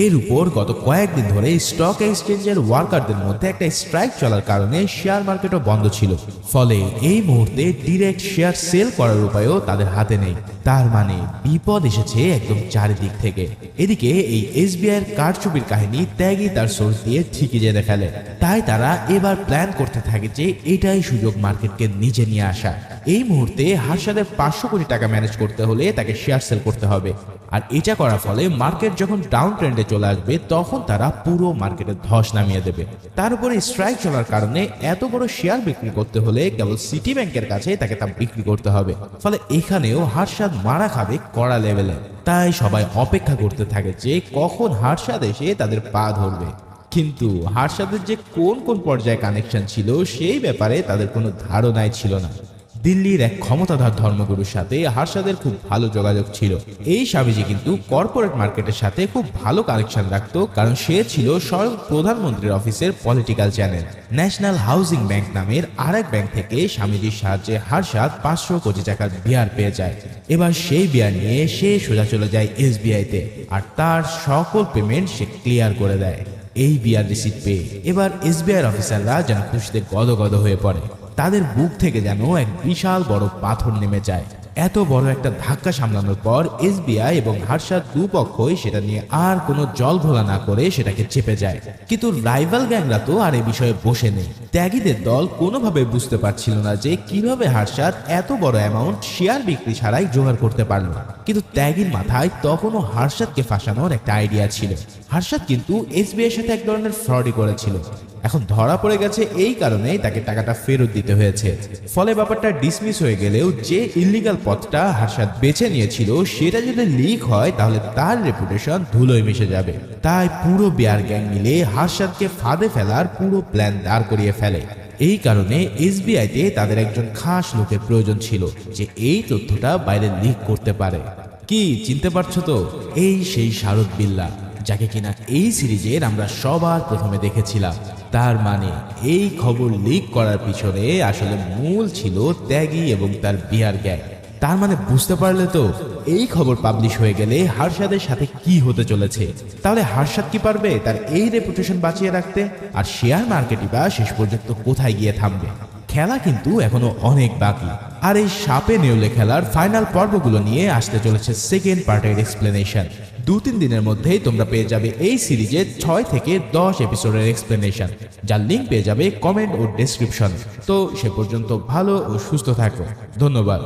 এর উপর গত কয়েকদিন ধরে স্টক এক্সচেঞ্জের ওয়ার্কারদের মধ্যে একটা স্ট্রাইক চলার কারণে শেয়ার মার্কেটও বন্ধ ছিল। ফলে এই মুহূর্তে ডিরেক্ট শেয়ার সেল করার উপায়ও তাদের হাতে নেই। তার মানে বিপদ এসেছে একদম চারিদিক থেকে। এদিকে এই এসবিআই এর কারচুপির কাহিনী ত্যাগী তার সোর্স দিয়ে ঠিকই জেনে ফেলে। তাই তারা এবার প্ল্যান করতে থাকে যে এটাই সুযোগ মার্কেটকে নিচে নিয়ে আসা। এই মুহূর্তে হার্ষাদের 500 কোটি টাকা ম্যানেজ করতে হলে তাকে শেয়ার সেল করতে হবে, আর এটা করার ফলে মার্কেট যখন ডাউন ট্রেন্ডে চলে আসবে তখন তারা পুরো মার্কেটে ধস নামিয়ে দেবে। তার উপরে স্ট্রাইক চলার কারণে এত বড় শেয়ার বিক্রি করতে হলে কেবল সিটি ব্যাংকের কাছে তাকে তা বিক্রি করতে হবে। ফলে এখানেও হার্ষাদ মারা খাবে কড়া লেভেলে। তাই সবাই অপেক্ষা করতে থাকে যে কখন হার্ষাদ এসে তাদের পা ধরবে। কিন্তু হার্ষাদের যে কোন কোন পর্যায়ে কানেকশন ছিল সেই ব্যাপারে তাদের কোনো ধারণাই ছিল না। দিল্লির এক ক্ষমতাধর ধর্মগুরুর সাথে হার্ষাদের খুব ভালো যোগাযোগ ছিল। এই স্বামীজি কিন্তু কর্পোরেট মার্কেটের সাথে খুব ভালো কানেকশন রাখতো, কারণ সে ছিল স্বয়ং প্রধানমন্ত্রীর অফিসের political channel. National housing bank নামের আরেক ব্যাংক থেকে স্বামীজির সাহায্যে হার্ষাদ 500 কোটি টাকার বিয়ার পেয়ে যায়। এবার সেই বিয়ার নিয়ে সে সোজা চলে যায় এসবিআইতে, আর তার সকল পেমেন্ট সে ক্লিয়ার করে দেয়। এই বিয়ার রিসিট পেয়ে এবার এসবিআই অফিসাররা যেন খুশিতে গদগদ হয়ে পড়ে। তাদের বুক থেকে যেন এক বিশাল বড় পাথর নেমে যায়। এত বড় একটা ধাক্কা সামলানোর পর এসবিআই এবং হার্ষাদ দুপক্ষই সেটা নিয়ে আর কোনো জল ঘোলা না করে সেটাকে চেপে যায়। কিন্তু রাইভাল গ্যাংরা তো আর এই বিষয়ে বসে নেই। ত্যাগীদের দল কোনোভাবে বুঝতে পারছিল না যে কিভাবে হার্ষাদ এত বড় অ্যামাউন্ট শেয়ার বিক্রি ছাড়াই জোগাড় করতে পারল। কিন্তু ত্যাগীর মাথায় তখনও হার্ষাদকে ফাঁসানোর একটা আইডিয়া ছিল। হার্ষাদ কিন্তু এসবিআই এর সাথে এক ধরনের ফ্রডই করেছিল। এখন ধরা পড়ে গেছে, এই কারণেই তাকে টাকাটা ফেরত দিতে হয়েছে। ফলে ব্যাপারটা ডিসমিস হয়ে গেলেও যে ইল্লিগাল পথটা হার্ষাদ বেছে নিয়েছিল সেটা যদি লিক হয় তাহলে তার রেপুটেশন ধুলোয় মিশে যাবে। তাই পুরো বিয়ার গ্যাং মিলে হার্ষাদকে ফাঁদে ফেলার পুরো প্ল্যান দাঁড় করিয়ে ফেলে। এই কারণে এসবিআইতে তাদের একজন খাস লোকের প্রয়োজন ছিল যে এই তথ্যটা বাইরে লিক করতে পারে। কি চিনতে পারছো তো? এই সেই শারদ বিল্লা, যাকে কিনা এই সিরিজের আমরা সবার প্রথমে দেখেছিলাম। তার মানে এই খবর লিক করার পিছনে আসলে মূল ছিল ত্যাগী এবং তার বিয়ার গ্যাং। তার মানে বুঝতে পারলে তো, এই খবর পাবলিশ হয়ে গেলে হার্ষাদের সাথে কি হতে চলেছে। তাহলে হার্ষাদ কি পারবে তার এই রেপুটেশন বাঁচিয়ে রাখতে? আর শেয়ার মার্কেটই বা শেষ পর্যন্ত কোথায় গিয়ে থামবে? খেলা কিন্তু এখনো অনেক বাকি। আর এই সাপে নেউলে খেলার ফাইনাল পর্বগুলো নিয়ে আসতে চলেছে সেকেন্ড পার্টের এক্সপ্লেনেশন। 2-3 দিনের মধ্যেই তোমরা পেয়ে যাবে এই সিরিজের 6 থেকে 10 এপিসোডের এক্সপ্লেনেশন, যার লিঙ্ক পেয়ে যাবে কমেন্ট ও ডেসক্রিপশন। তো সে পর্যন্ত ভালো ও সুস্থ থাকো। ধন্যবাদ।